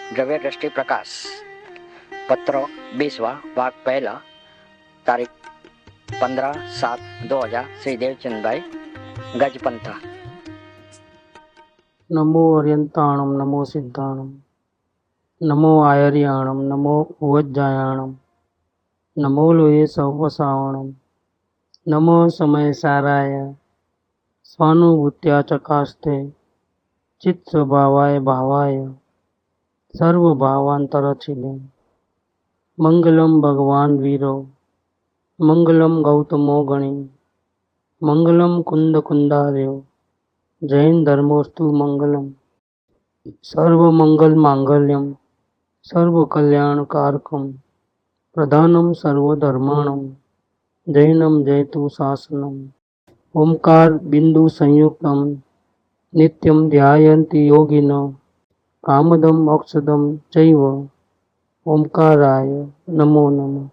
द्रव्य दृष्टि प्रकाश पत्र 20वां भाग पहला तारीख 15/7/2000 श्री देवचंद भाई गजपंथा। नमो अर्यंताणम नमो सिद्धाणम नमो आयर्याणम नमो उवज्जायाणम नमो लोये सवसावणम नमो समय साराय स्वानुभूत्या चकास्ते चित्त स्वभावाय भावाय सर्वभावांतरचिले मंगलम भगवान वीरो मंगलम गौतमो गणि मंगलम कुंद कुंदार्यो जैन धर्मोस्तु मंगलम सर्वमंगल मांगल्यम सर्व कल्याण कारकम प्रधानम सर्वधर्माणम जैनम जयतु शासनम ओंकार बिंदु संयुक्तम नित्यम ध्यायन्ति योगिनो कामदम अक्षदम चैव ओंकाराय नमो नमः।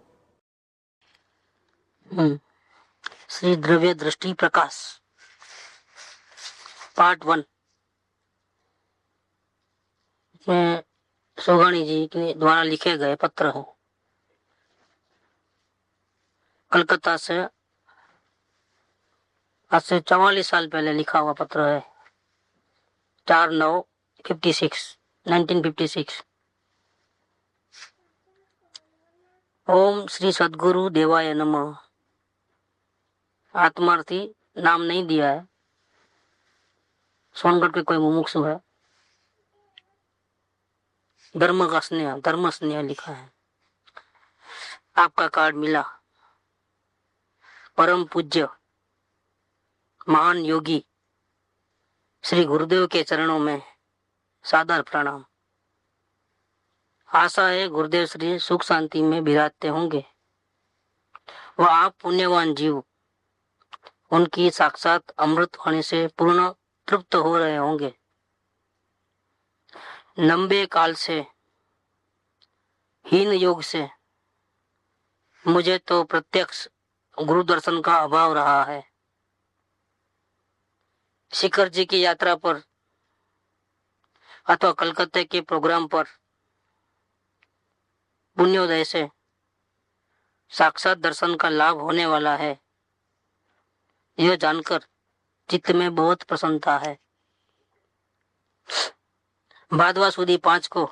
श्री द्रव्य दृष्टि प्रकाश पार्ट 1 में सोगाणी जी के द्वारा लिखे गए पत्र हैं। कलकत्ता से आज से 44 साल पहले लिखा हुआ पत्र है। 4/9/56 ओम श्री सद्गुरु देवाय नमः। आत्मार्थी नाम नहीं दिया है, सोनगढ़ के कोई मुमुक्षु है। धर्म स्नेह लिखा है। आपका कार्ड मिला। परम पूज्य महान योगी श्री गुरुदेव के चरणों में सादर प्रणाम। आशा है गुरुदेव श्री सुख शांति में विराजते होंगे। वह आप पुण्यवान जीव उनकी साक्षात अमृत वाणी से पूर्ण तृप्त हो रहे होंगे। लंबे काल से हीन योग से मुझे तो प्रत्यक्ष गुरु दर्शन का अभाव रहा है। शिखर जी की यात्रा पर अथवा कलकत्ते के प्रोग्राम पर पुण्योदय से साक्षात दर्शन का लाभ होने वाला है, यह जानकर चित्त में बहुत प्रसन्नता है। भादवा सुदी 5 को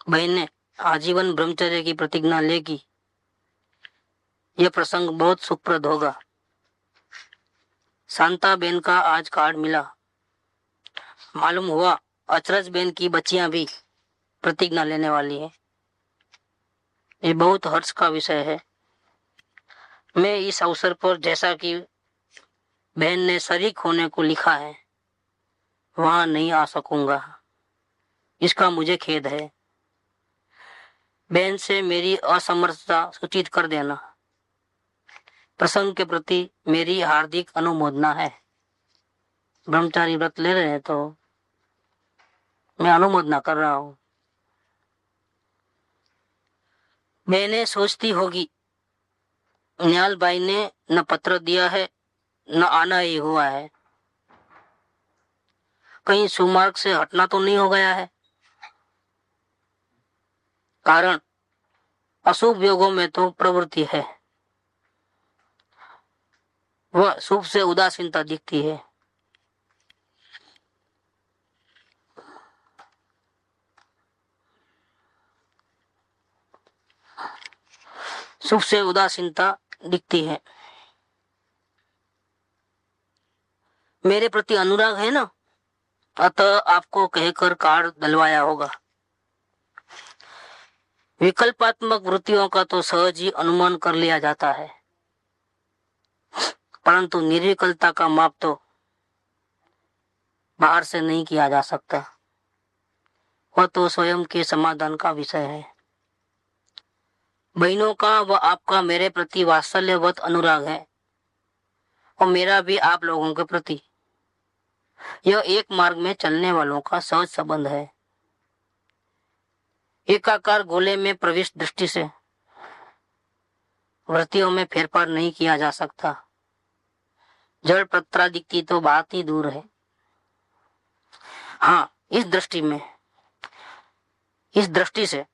बहन ने आजीवन ब्रह्मचर्य की प्रतिज्ञा लेगी। यह प्रसंग बहुत सुखप्रद होगा। शांता बेन का आज कार्ड मिला। मालूम हुआ अचरज बेन की बच्चियां भी प्रतिज्ञा लेने वाली है। ये बहुत हर्ष का विषय है। मैं इस अवसर पर जैसा कि बहन ने शरीक होने को लिखा है वहां नहीं आ सकूंगा, इसका मुझे खेद है। बहन से मेरी असमर्थता सूचित कर देना। प्रसंग के प्रति मेरी हार्दिक अनुमोदना है। ब्रह्मचारी व्रत ले रहे हैं तो मैं अनुमोदना कर रहा हूं। मैंने सोचती होगी न्याल बाई ने न पत्र दिया है न आना ही हुआ है। कहीं सुमार्ग से हटना तो नहीं हो गया है। कारण अशुभ योगों में तो प्रवृत्ति है, वह शुभ से उदासीनता दिखती है। शुभ से उदासीनता दिखती है। मेरे प्रति अनुराग है ना, अतः आपको कहकर कार्ड डलवाया होगा। विकल्पात्मक वृत्तियों का तो सहज ही अनुमान कर लिया जाता है, परंतु निर्विकलता का माप तो बाहर से नहीं किया जा सकता। वह तो स्वयं के समाधान का विषय है। बहनों का व आपका मेरे प्रति वात्सल्यवत अनुराग है और मेरा भी आप लोगों के प्रति। यह एक मार्ग में चलने वालों का सहज संबंध है। एकाकार गोले में प्रविष्ट दृष्टि से वृत्तियों में फेरफार नहीं किया जा सकता। जड़ पत्रादिक्ति तो बात ही दूर है। हाँ, इस दृष्टि में इस दृष्टि से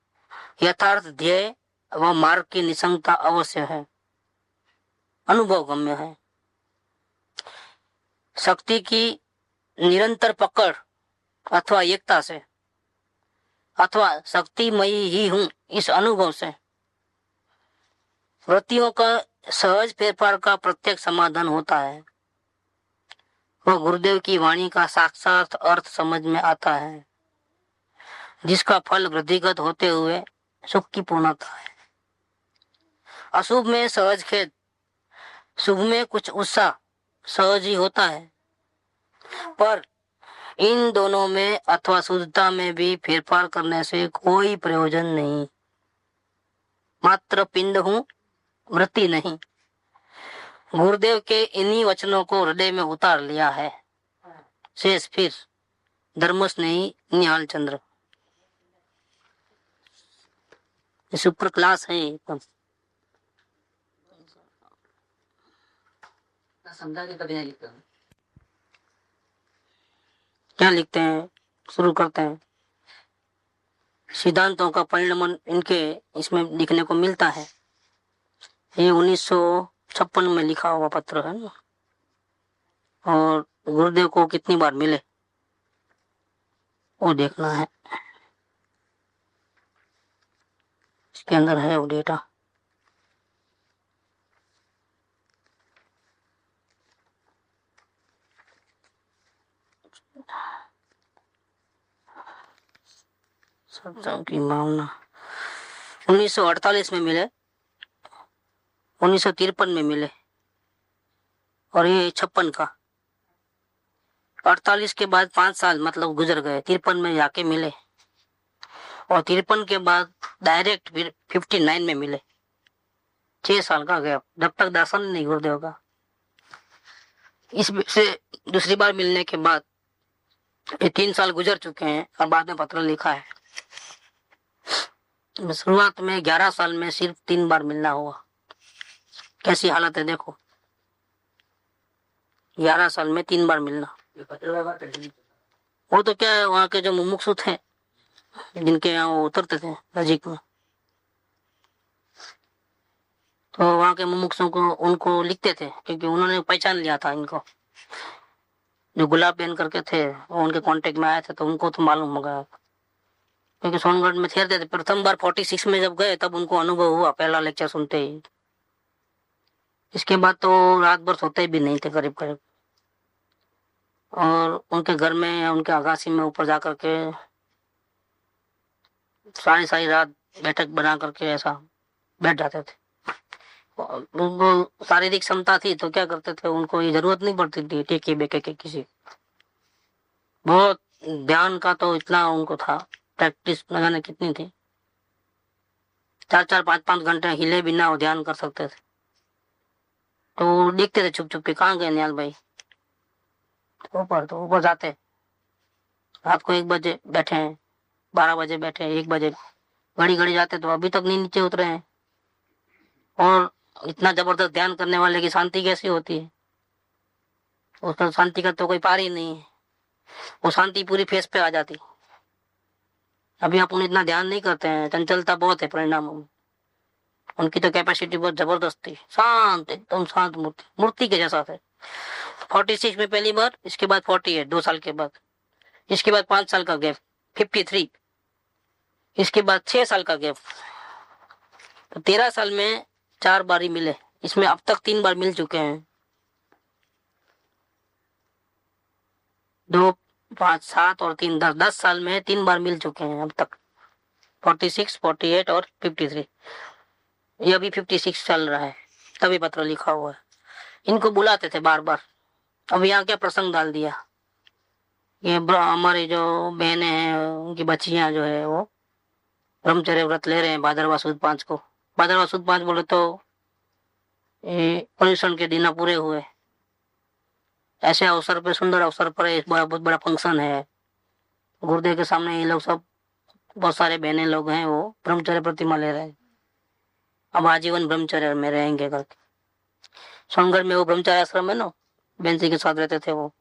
यथार्थ ध्येय व मार्ग की निसंगता अवश्य है, अनुभव गम्य है। शक्ति की निरंतर पकड़ अथवा एकता से अथवा शक्तिमयी ही हूं इस अनुभव से वृत्तियों का सहज फेरफार का प्रत्येक समाधान होता है। वह गुरुदेव की वाणी का साक्षात अर्थ समझ में आता है, जिसका फल वृद्धिगत होते हुए सुख की पूर्णता है। अशुभ में सहज खेद, शुभ में कुछ उत्साह सहज ही होता है, पर इन दोनों में अथवा शुद्धता में भी फेरफार करने से कोई प्रयोजन नहीं। मात्र पिंड हूं, वृत्ति नहीं। गुरुदेव के इन्हीं वचनों को हृदय में उतार लिया है। शेष फिर धर्मस्नेही निहाल चंद्र। सुपर क्लास है एकदम। समझा के कभी नहीं लिखता। क्या लिखते हैं, शुरू करते हैं। सिद्धांतों का परिणमन इनके इसमें लिखने को मिलता है। ये 1956 में लिखा हुआ पत्र है ना। और गुरुदेव को कितनी बार मिले वो देखना है, इसके अंदर है वो डेटा। सत्संग की भावना 1948 में मिले, 1953 में मिले और ये 56 का। 48 के बाद 5 साल मतलब गुजर गए, 53 में जाके मिले और 53 के बाद डायरेक्ट फिर 59 में मिले। 6 साल का गैप, जब तक दर्शन नहीं गुरुदेव का। इस से दूसरी बार मिलने के बाद ये 3 साल गुजर चुके हैं और बाद में पत्र लिखा है। शुरुआत में 11 साल में सिर्फ 3 बार मिलना हुआ। कैसी हालत है देखो, 11 साल में 3 बार मिलना। वो तो क्या है, वहाँ के जो मुमुक्षु थे जिनके यहाँ वो उतरते थे नजीक में, तो वहाँ के मुमुक्षुओं को उनको लिखते थे, क्योंकि उन्होंने पहचान लिया था इनको। जो गुलाब पहन करके थे वो उनके कांटेक्ट में आए थे, तो उनको तो मालूम हो गया, क्योंकि सोनगढ़ में ठहरते थे। प्रथम बार 46 में जब गए तब उनको अनुभव हुआ, पहला लेक्चर सुनते ही। इसके बाद तो रात भर सोते भी नहीं थे करीब करीब। और उनके घर में या उनके अगासी में ऊपर जाकर के सारी सारी रात बैठक बना करके ऐसा बैठ जाते थे। उनको शारीरिक क्षमता थी तो क्या करते थे, उनको ये जरूरत नहीं पड़ती थी टेके बेके के किसी। बहुत ध्यान का तो इतना उनको था, प्रैक्टिस न जाने कितनी थी। 4-4 5-5 घंटे हिले बिना वो ध्यान कर सकते थे। तो देखते थे छुप छुप के, कहाँ गए निहाल भाई। तो ऊपर जाते, रात को 1 बजे बैठे हैं, 12 बजे बैठे, 1 बजे घड़ी घड़ी जाते, तो अभी तक नहीं नीचे उतरे हैं। और इतना जबरदस्त ध्यान करने वाले की शांति कैसी होती है, उसका शांति का तो कोई पार ही नहीं है। वो शांति पूरी फेस पे आ जाती। अभी अपन इतना ध्यान नहीं करते हैं, चंचलता बहुत है परिणामों में। उनकी तो कैपेसिटी बहुत जबरदस्त थी, शांत, एकदम शांत मूर्ति, मूर्ति के जैसा थे। 46 में पहली बार, इसके बाद 48 2 साल के बाद, इसके बाद 5 साल का गैप 53, इसके बाद 6 साल का गैप। तो 13 साल में 4 बार ही मिले। इसमें अब तक 3 बार मिल चुके हैं। 2, 5, 7 और 3 10 साल में 3 बार मिल चुके हैं अब तक। 46, 48 और 53। ये अभी 56 चल रहा है, तभी पत्र लिखा हुआ है। इनको बुलाते थे बार बार। अब यहाँ क्या प्रसंग डाल दिया, ये हमारी जो बहनें हैं उनकी बच्चियां जो है वो ब्रह्मचर्य व्रत ले रहे हैं भादरवा सुद 5 को। भादरवा सुद 5 बोले तो ये पर्यूषण के दिन पूरे हुए। ऐसे अवसर पे, सुंदर अवसर पर एक बहुत बड़ा फंक्शन है। गुरुदेव के सामने ये लोग सब, बहुत सारे बहने लोग हैं, वो ब्रह्मचर्य प्रतिमा ले रहे हैं। अब आजीवन ब्रह्मचर्य में रहेंगे करके। सोनगढ़ में वो ब्रह्मचर्य आश्रम है ना, बेंसी के साथ रहते थे वो,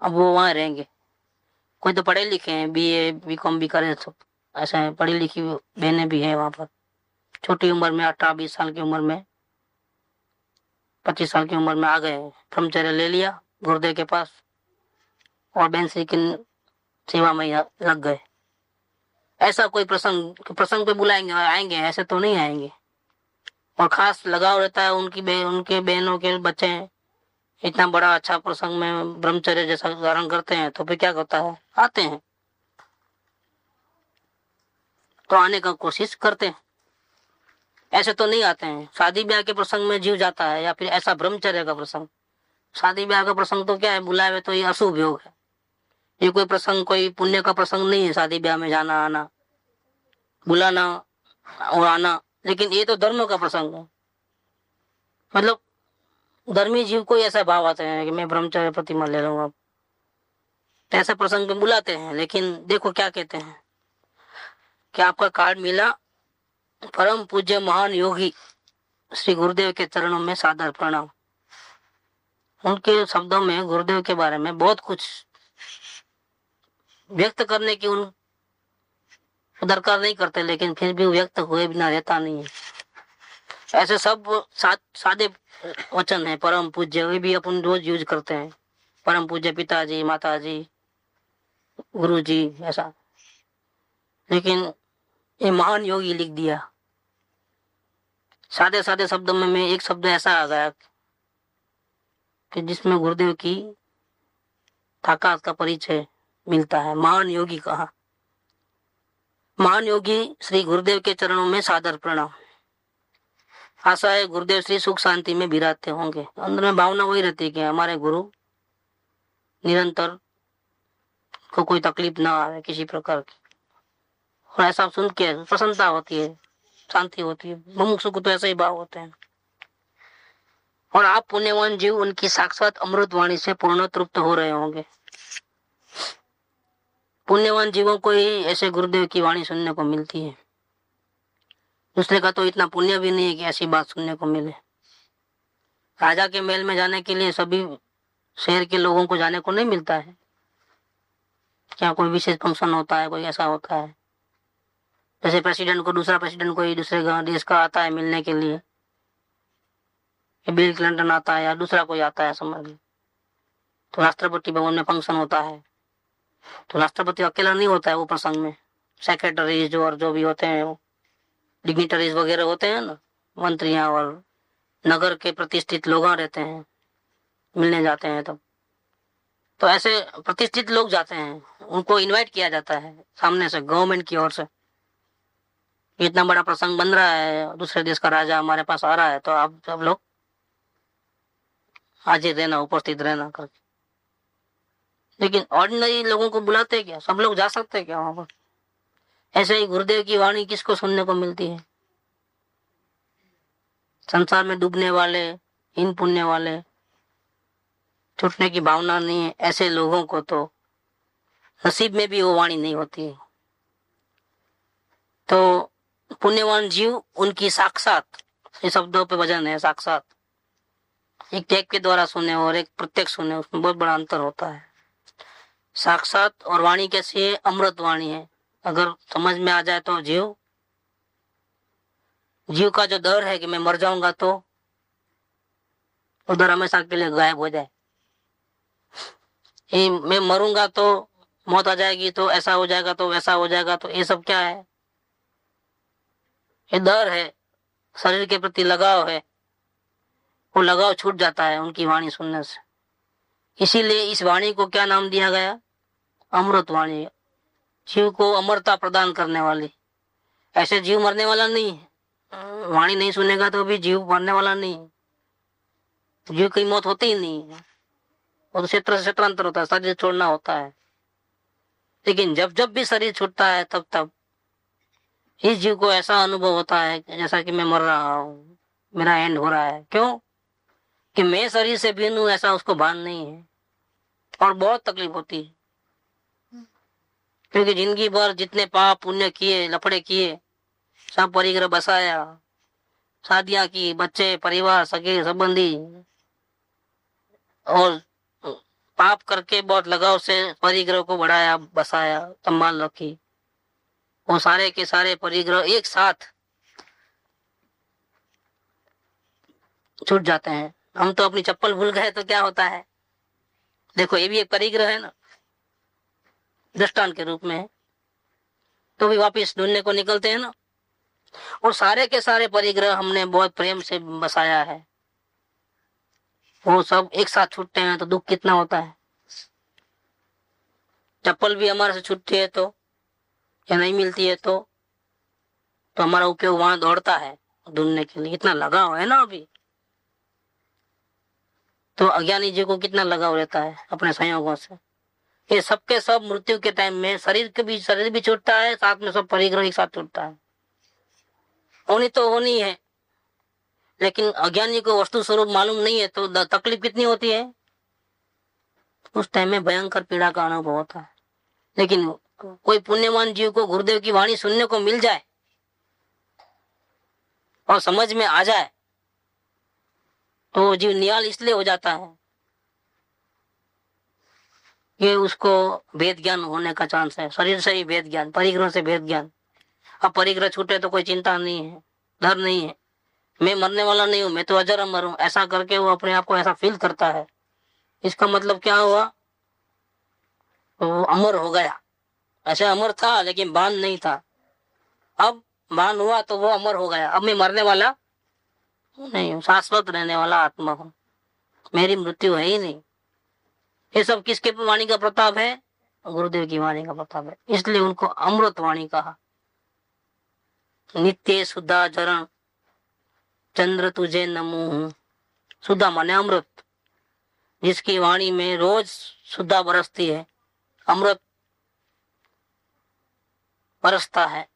अब वो वहां रहेंगे। कोई तो पढ़े लिखे हैं, BA BCom भी करे सब, ऐसे पढ़ी लिखी बहनें भी है वहाँ पर। छोटी उम्र में 18-20 साल की उम्र में, 25 साल की उम्र में आ गए, ब्रह्मचर्य ले लिया गुरुदेव के पास और बहन श्री की सेवा में लग गए। ऐसा कोई प्रसंग पे बुलाएंगे आएंगे, ऐसे तो नहीं आएंगे। और खास लगाव रहता है उनके बहनों के बच्चे इतना बड़ा अच्छा प्रसंग में ब्रह्मचर्य जैसा धारण करते हैं तो फिर क्या होता है, आते हैं तो आने का कोशिश करते हैं, ऐसे तो नहीं आते हैं। शादी ब्याह के प्रसंग में जीव जाता है या फिर ऐसा ब्रह्मचर्य का प्रसंग। शादी ब्याह का प्रसंग तो क्या है, बुलावे तो ये अशुभ योग है, ये कोई प्रसंग कोई पुण्य का प्रसंग नहीं है। शादी ब्याह में जाना आना, बुलाना और आना, लेकिन ये तो धर्म का प्रसंग है। मतलब धर्मी जीव को ऐसा भाव आते हैं कि मैं ब्रह्मचर्य प्रतिमा ले लूंगा, तो ऐसे प्रसंग में बुलाते हैं। लेकिन देखो क्या कहते हैं कि आपका कार्ड मिला, परम पूज्य महान योगी श्री गुरुदेव के चरणों में सादर प्रणाम। उनके शब्दों में गुरुदेव के बारे में बहुत कुछ व्यक्त करने की उन दरकार नहीं करते, लेकिन फिर भी व्यक्त हुए बिना रहता नहीं है। ऐसे सब सादे वचन है परम पूज्य, वे भी अपन रोज यूज करते हैं। परम पूज्य पिताजी, माताजी, गुरुजी, ऐसा। लेकिन ये महान योगी लिख दिया सादे सादे शब्दों में एक शब्द ऐसा आ गया कि जिसमें गुरुदेव की ताकत का परिचय मिलता है। महान योगी कहा, महान योगी श्री गुरुदेव के चरणों में सादर प्रणाम। आशा है गुरुदेव श्री सुख शांति में विराजते होंगे। अंदर में भावना वही रहती है कि हमारे गुरु निरंतर को कोई तकलीफ ना आए किसी प्रकार की, और ऐसा सुन के प्रसन्नता होती है, शांति होती है। मुमुक्षु को तो ऐसे ही भाव होते हैं। और आप पुण्यवान जीव उनकी साक्षात अमृत वाणी से पूर्ण तृप्त हो रहे होंगे। पुण्यवान जीवों को ही ऐसे गुरुदेव की वाणी सुनने को मिलती है। दूसरे का तो इतना पुण्य भी नहीं है कि ऐसी बात सुनने को मिले। राजा के महल में जाने के लिए सभी शहर के लोगों को जाने को नहीं मिलता है। क्या कोई विशेष फंक्शन होता है, कोई ऐसा होता है, जैसे प्रेसिडेंट को दूसरा प्रेसिडेंट कोई दूसरे देश का आता है मिलने के लिए, बिल क्लिंटन आता है या दूसरा कोई आता है समझ लो, तो राष्ट्रपति भवन में फंक्शन होता है तो राष्ट्रपति अकेला नहीं होता है वो प्रसंग में। सेक्रेटरीज जो और जो भी होते हैं वो डिग्निटरीज वगैरह होते हैं ना, मंत्रियां और नगर के प्रतिष्ठित लोग रहते हैं, मिलने जाते हैं तब। तो ऐसे प्रतिष्ठित लोग जाते हैं, उनको इनवाइट किया जाता है सामने से गवर्नमेंट की ओर से। इतना बड़ा प्रसंग बन रहा है, दूसरे देश का राजा हमारे पास आ रहा है, तो आप सब लोग हाजिर रहना, उपस्थित रहना करके। लेकिन ऑर्डिनरी लोगों को बुलाते क्या, सब लोग जा सकते हैं क्या वहां पर? ऐसे ही गुरुदेव की वाणी किसको सुनने को मिलती है? संसार में डूबने वाले, इन पुण्य वाले, छूटने की भावना नहीं है, ऐसे लोगों को तो नसीब में भी वो वाणी नहीं होती है। तो पुण्यवान जीव उनकी साक्षात, ये शब्दों पे वजन है साक्षात। एक टेप के द्वारा सुने और एक प्रत्यक्ष सुने, उसमें बहुत बड़ा अंतर होता है। साक्षात और वाणी कैसी है? अमृत वाणी है। अगर समझ में आ जाए तो जीव का जो डर है कि मैं मर जाऊंगा तो उधर हमेशा के लिए गायब हो जाए। मैं मरूंगा तो मौत आ जाएगी, तो ऐसा हो जाएगा, तो वैसा हो जाएगा, तो ये सब क्या है? ये डर है, शरीर के प्रति लगाव है, वो लगाव छूट जाता है उनकी वाणी सुनने से। इसीलिए इस वाणी को क्या नाम दिया गया? अमृत वाणी। जीव को अमरता प्रदान करने वाली। ऐसे जीव मरने वाला नहीं है, वाणी नहीं सुनेगा तो भी जीव मरने वाला नहीं है। जीव की मौत होती ही नहीं है, वो तो क्षेत्र से क्षेत्रांतर होता है, शरीर छोड़ना होता है। लेकिन जब जब भी शरीर छूटता है तब तब इस जीव को ऐसा अनुभव होता है जैसा कि मैं मर रहा हूँ, मेरा एंड हो रहा है। क्यों? कि मैं शरीर से भिन्न हूं, ऐसा उसको भान नहीं है और बहुत तकलीफ होती है। क्योंकि जिंदगी भर जितने पाप पुण्य किए, लफड़े किए, सब परिग्रह बसाया, शादियां की, बच्चे, परिवार, सगे संबंधी, और पाप करके बहुत लगाव से परिग्रह को बढ़ाया, बसाया, संभाल रखी, वो सारे के सारे परिग्रह एक साथ छूट जाते हैं। हम तो अपनी चप्पल भूल गए तो क्या होता है, देखो ये भी एक परिग्रह है ना, दृष्टांत के रूप में है, तो भी वापिस ढूंढने को निकलते हैं ना। और सारे के सारे परिग्रह हमने बहुत प्रेम से बसाया है, वो सब एक साथ छूटते हैं तो दुख कितना होता है। चप्पल भी हमारे से छूटती है तो, या नहीं मिलती है तो हमारा उपयोग वहां दौड़ता है ढूंढने के लिए, इतना लगाव है ना अभी। तो अज्ञानी जी को कितना लगाव रहता है अपने संयोगों से। ये सबके सब मृत्यु के टाइम में शरीर भी छूटता है, साथ में सब परिग्रह एक साथ छूटता है। होनी तो होनी है, लेकिन अज्ञानी को वस्तु स्वरूप मालूम नहीं है तो तकलीफ कितनी होती है, उस टाइम में भयंकर पीड़ा का अनुभव होता है। लेकिन कोई पुण्यवान जीव को गुरुदेव की वाणी सुनने को मिल जाए और समझ में आ जाए तो जीव निहाल इसलिए हो जाता है कि उसको भेद ज्ञान होने का चांस है। शरीर से ही भेद ज्ञान, परिग्रह से भेद ज्ञान। अब परिग्रह छूटे तो कोई चिंता नहीं है, डर नहीं है, मैं मरने वाला नहीं हूं, मैं तो अजर अमर हूं, ऐसा करके वो अपने आप को ऐसा फील करता है। इसका मतलब क्या हुआ, वो अमर हो गया। ऐसे अमर था लेकिन बांध नहीं था, अब बांध हुआ तो वो अमर हो गया। अब मैं मरने वाला नहीं हूं, शाश्वत रहने वाला आत्मा हूं, मेरी मृत्यु है ही नहीं। ये सब किसके वाणी का प्रताप है, गुरुदेव की वाणी का प्रताप है, इसलिए उनको अमृत वाणी कहा। नित्य सुधा चरण चंद्र तुझे नमो हूं। सुधा माने अमृत, जिसकी वाणी में रोज सुधा बरसती है, अमृत बरसता है,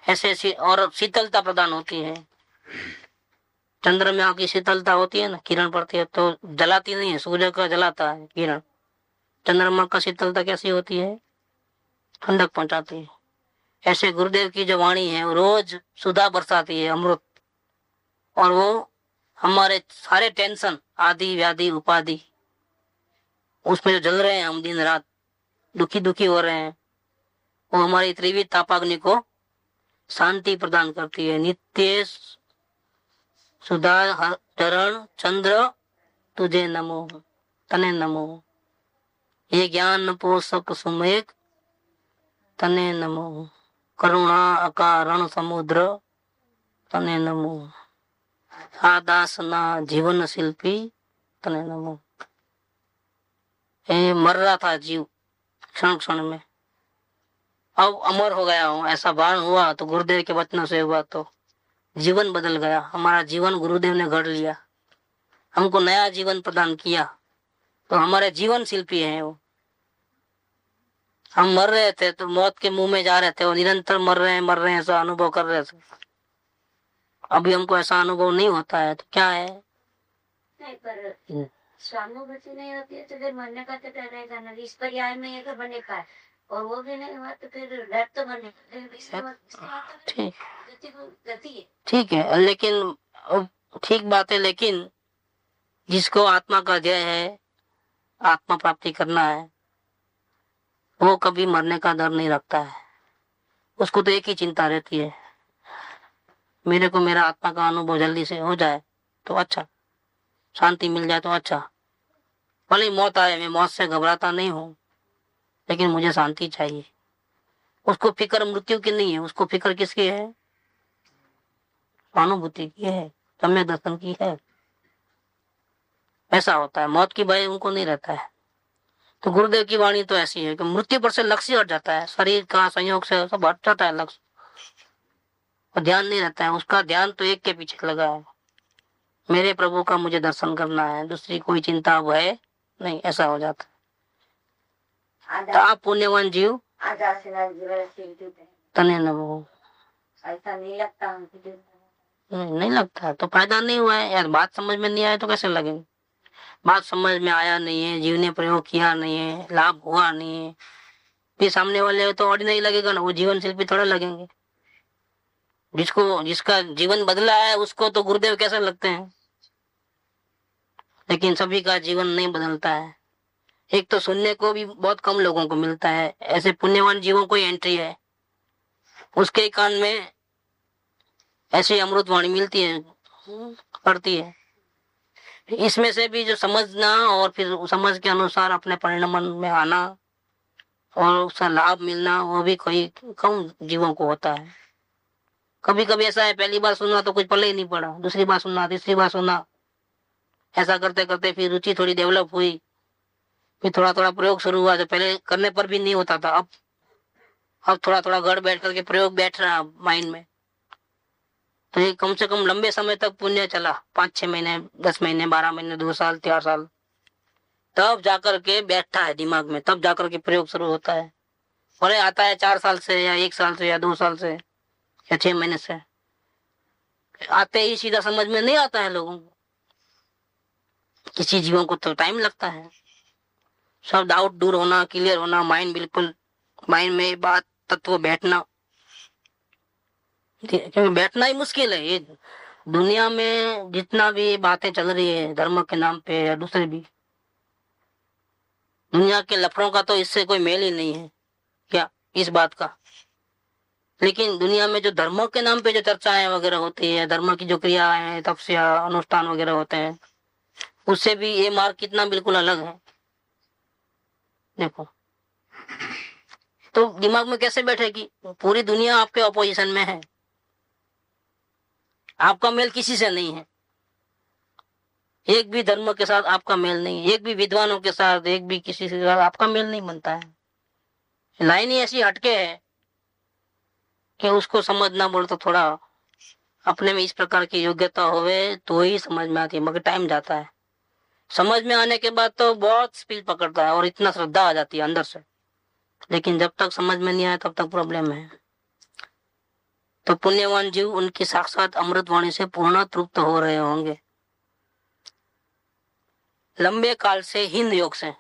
ऐसे और शीतलता प्रदान होती है। चंद्रमा की शीतलता होती है ना, किरण पड़ती है तो जलाती नहीं है, सूर्य का जलाता है किरण। चंद्रमा का शीतलता कैसी होती है, ठंडक पहुंचाती है। ऐसे गुरुदेव की जो वाणी है वो रोज सुधा बरसाती है, अमृत। और वो हमारे सारे टेंशन आदि व्याधि उपाधि उसमें जो जल रहे हैं, हम दिन रात दुखी दुखी हो रहे हैं, वो हमारी त्रिविध तापाग्नि को शांति प्रदान करती है। नित्य सुधा चरण चंद्र तुझे नमो, तने नमो, ये ज्ञान पोषक सुमेघ तने नमो, करुणा अकारण समुद्र तने नमो, आदासना जीवन शिल्पी तने नमो। ये मर रहा था जीव क्षण क्षण में, अब अमर हो गया हूं, ऐसा भान हुआ तो गुरुदेव के वचनों से हुआ तो जीवन बदल गया। हमारा जीवन गुरुदेव ने गढ़ लिया, हमको नया जीवन प्रदान किया, तो हमारे जीवन शिल्पी है वो। हम मर रहे थे तो मौत के मुंह में जा रहे थे, वो निरंतर मर रहे हैं ऐसा अनुभव कर रहे थे। अभी हमको ऐसा अनुभव नहीं होता है तो क्या है, नहीं पर स्वानुभूति नहीं होती है तो फिर मरने का तो डर रहेगा ना। इस पर्याय में ये बने का है और वो भी नहीं हुआ तो फिर डर तो बने। ठीक गति है, ठीक है, लेकिन ठीक बात है, लेकिन जिसको आत्मा का ध्येय है, आत्मा प्राप्ति करना है, वो कभी मरने का डर नहीं रखता है। उसको तो एक ही चिंता रहती है, मेरे को मेरा आत्मा का अनुभव जल्दी से हो जाए तो अच्छा, शांति मिल जाए तो अच्छा। भले ही मौत आए, मैं मौत से घबराता नहीं हूं, लेकिन मुझे शांति चाहिए। उसको फिक्र मृत्यु की नहीं है, उसको फिक्र किसकी है, अनुभूति की है, सम्यक दर्शन की है। ऐसा होता है, मौत की भय उनको नहीं रहता है। तो गुरुदेव की वाणी तो ऐसी है कि मृत्यु पर से लक्ष्य हट जाता है, शरीर का संयोग से सब हट जाता है लक्ष्य, और ध्यान नहीं रहता है। उसका ध्यान तो एक के पीछे लगा है, मेरे प्रभु का मुझे दर्शन करना है, दूसरी कोई चिंता भय नहीं, ऐसा हो जाता है। तो आप पुण्यवान जीव तने नमो। ऐसा नहीं लगता नहीं लगता तो फायदा नहीं हुआ है यार। बात समझ में नहीं आया तो कैसे लगेंगे, बात समझ में आया नहीं है, जीव ने प्रयोग किया नहीं है, लाभ हुआ नहीं है, फिर सामने वाले तो ऑर्डिनरी लगेगा ना, वो जीवन शिल्पी थोड़ा लगेंगे। जिसका जीवन बदला है उसको तो गुरुदेव कैसे लगते हैं, लेकिन सभी का जीवन नहीं बदलता है। एक तो सुनने को भी बहुत कम लोगों को मिलता है, ऐसे पुण्यवान जीवों को एंट्री है। उसके कान में ऐसी अमृतवाणी मिलती है, पड़ती है। इसमें से भी जो समझना और फिर समझ के अनुसार अपने परिणाम में आना और उसका लाभ मिलना, वो भी कोई कम जीवों को होता है। कभी कभी ऐसा है, पहली बार सुना तो कुछ पल्ले ही नहीं पड़ा, दूसरी बार सुना, तीसरी बार सुना, ऐसा करते करते फिर रुचि थोड़ी डेवलप हुई, फिर थोड़ा थोड़ा प्रयोग शुरू हुआ। जो पहले करने पर भी नहीं होता था, अब थोड़ा थोड़ा घर बैठ करके प्रयोग बैठ रहा माइंड में। तो ये कम से कम लंबे समय तक पुण्य चला, 5-6 महीने, 10 महीने, 12 महीने, 2 साल, 4 साल, तब जाकर के बैठता है दिमाग में, तब जाकर के प्रयोग शुरू होता है। और ये आता है 4 साल से या 1 साल से या 2 साल से या 6 महीने से, आते ही सीधा समझ में नहीं आता है लोगों को। किसी जीवों को तो टाइम लगता है, सब डाउट दूर होना, क्लियर होना, माइंड बिल्कुल, माइंड में बात तत्व बैठना, क्योंकि बैठना ही मुश्किल है। ये दुनिया में जितना भी बातें चल रही है धर्म के नाम पे या दूसरे भी, दुनिया के लफड़ों का तो इससे कोई मेल ही नहीं है क्या, इस बात का। लेकिन दुनिया में जो धर्मों के नाम पे जो चर्चाएं वगैरह होती है, धर्म की जो क्रियाएं, तपस्या, अनुष्ठान वगैरह होते हैं, उससे भी ये मार्ग कितना बिल्कुल अलग है। देखो तो दिमाग में कैसे बैठेगी, पूरी दुनिया आपके ऑपोजिशन में है, आपका मेल किसी से नहीं है, एक भी धर्म के साथ आपका मेल नहीं है, एक भी विद्वानों के साथ, एक भी किसी के साथ आपका मेल नहीं बनता है। लाइन ही ऐसी हटके है कि उसको समझना बोल तो थोड़ा अपने में इस प्रकार की योग्यता होवे तो ही समझ में आती है, मगर टाइम जाता है। समझ में आने के बाद तो बहुत स्पीड पकड़ता है और इतना श्रद्धा आ जाती है अंदर से, लेकिन जब तक समझ में नहीं आया तब तक प्रॉब्लम है। तो पुण्यवान जीव उनकी साक्षात अमृतवाणी से पूर्ण तृप्त हो रहे होंगे। लंबे काल से हिंद योग से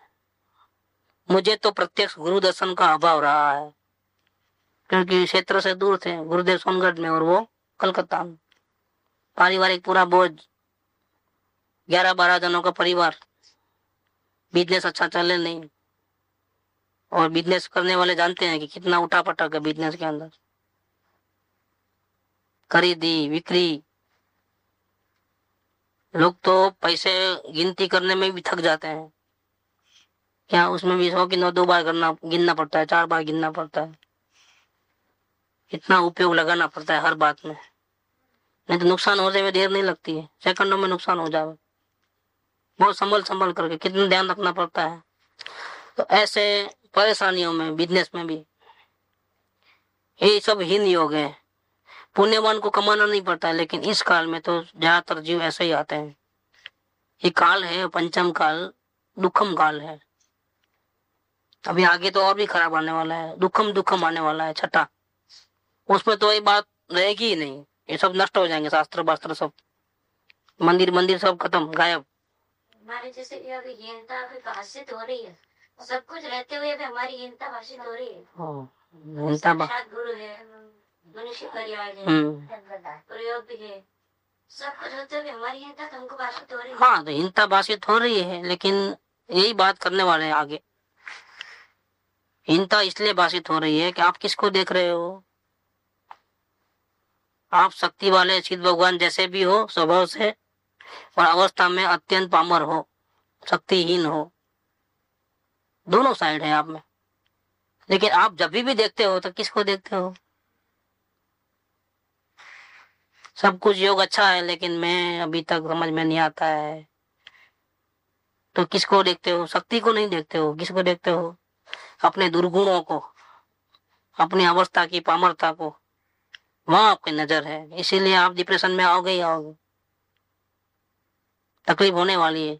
मुझे तो प्रत्यक्ष गुरु दर्शन का अभाव रहा है, क्योंकि क्षेत्र से दूर थे, गुरुदेव सोनगढ़ में और वो कलकत्ता में। पारिवारिक पूरा बोझ, 11-12 जनों का परिवार, बिजनेस अच्छा चले नहीं, और बिजनेस करने वाले जानते हैं कि कितना उठा पटक है बिजनेस के अंदर, खरीदी बिक्री। लोग तो पैसे गिनती करने में भी थक जाते हैं, क्या उसमें भी 100 की नोट 2 बार गिनना पड़ता है, 4 बार गिनना पड़ता है, इतना उपयोग लगाना पड़ता है हर बात में, नहीं तो नुकसान होने में देर नहीं लगती है, सेकंडों में नुकसान हो जाए। बहुत संभल करके कितना ध्यान रखना पड़ता है। तो ऐसे परेशानियों में, बिजनेस में भी, ये सब हीन योग है। पुण्यवान को कमाना नहीं पड़ता है, लेकिन इस काल में तो ज्यादातर जीव ऐसे ही आते हैं। ये काल है पंचम काल, दुखम काल है। अभी आगे तो और भी खराब आने वाला है, दुखम आने वाला है, छठा। उसमें तो ये बात रहेगी ही नहीं, ये सब नष्ट हो जाएंगे, शास्त्र वास्त्र सब, मंदिर सब खत्म, गायब। हमारे जैसे ये अभी हीनता अभी भाषित हो रही है, सब कुछ रहते हुए भी हमारी हीनता भाषित हो रही है। साक्षात गुरु है, मनुष्य पर्याय है, प्रयोग भी है, सब कुछ होते हुए हमारी हीनता तो हमको भाषित हो रही है। हाँ, तो हीनता भाषित हो रही है, लेकिन यही बात करने वाले हैं आगे। हीनता इसलिए भाषित हो रही है कि आप किसको देख रहे हो। आप शक्ति वाले सिद्ध भगवान जैसे भी हो स्वभाव से, और अवस्था में अत्यंत पामर हो, शक्तिहीन हो, दोनों साइड है आप में। लेकिन आप जब भी देखते हो तो किसको देखते हो। सब कुछ योग अच्छा है, लेकिन मैं अभी तक समझ में नहीं आता है, तो किसको देखते हो। शक्ति को नहीं देखते हो, किसको देखते हो, अपने दुर्गुणों को, अपनी अवस्था की पामरता को, वहां आपकी नजर है। इसीलिए आप डिप्रेशन में आओगे ही आओगे, तकलीफ होने वाली है,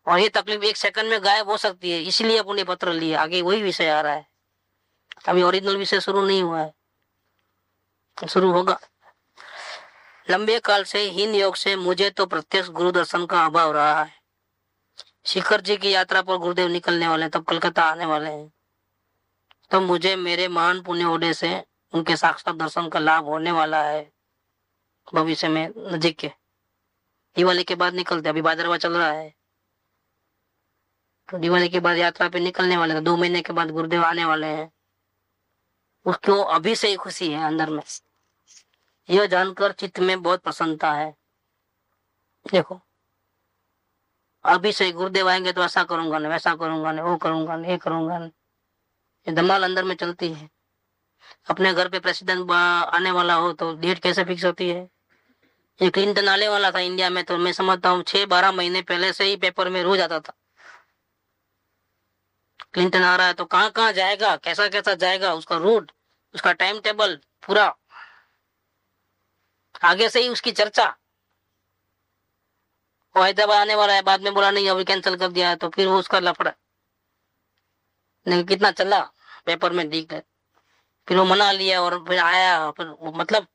और ये तकलीफ 1 सेकंड में गायब हो सकती है। इसीलिए पुण्य पत्र लिए, आगे वही विषय आ रहा है, अभी ओरिजिनल विषय शुरू नहीं हुआ है, शुरू होगा। लंबे काल से हीन योग से मुझे तो प्रत्यक्ष गुरु दर्शन का अभाव रहा है। शिखर जी की यात्रा पर गुरुदेव निकलने वाले हैं, तब कलकत्ता आने वाले हैं, तो मुझे मेरे महान पुण्य होने से उनके साक्षात दर्शन का लाभ होने वाला है भविष्य में, नजीक के। दिवाली के बाद निकलते, अभी भादरवा चल रहा है, तो दिवाली के बाद यात्रा पे निकलने वाले, तो 2 महीने के बाद गुरुदेव आने वाले हैं। उसको अभी से ही खुशी है अंदर में। यह जानकर चित्त में बहुत प्रसन्नता है। देखो अभी से गुरुदेव आएंगे तो ऐसा करूंगा नहीं, वैसा करूंगा नहीं, वो करूंगा नहीं, ये करूंगा नहीं, ये धमाल अंदर में चलती है। अपने घर पे प्रेसिडेंट आने वाला हो तो डेट कैसे फिक्स होती है। ये क्लिंटन आने वाला था इंडिया में तो मैं समझता हूँ 6-12 महीने पहले से ही पेपर में रोज आता था, क्लिंटन आ रहा है तो कहाँ कहाँ जाएगा, कैसा कैसा जाएगा, उसका रूट, उसका टाइम टेबल पूरा आगे से ही उसकी चर्चा। वो हैदराबाद आने वाला है, बाद में बोला नहीं अभी कैंसिल कर दिया है, तो फिर वो उसका लफड़ा। नहीं कितना चला पेपर में दिख गया, फिर वो मना लिया और फिर आया, फिर मतलब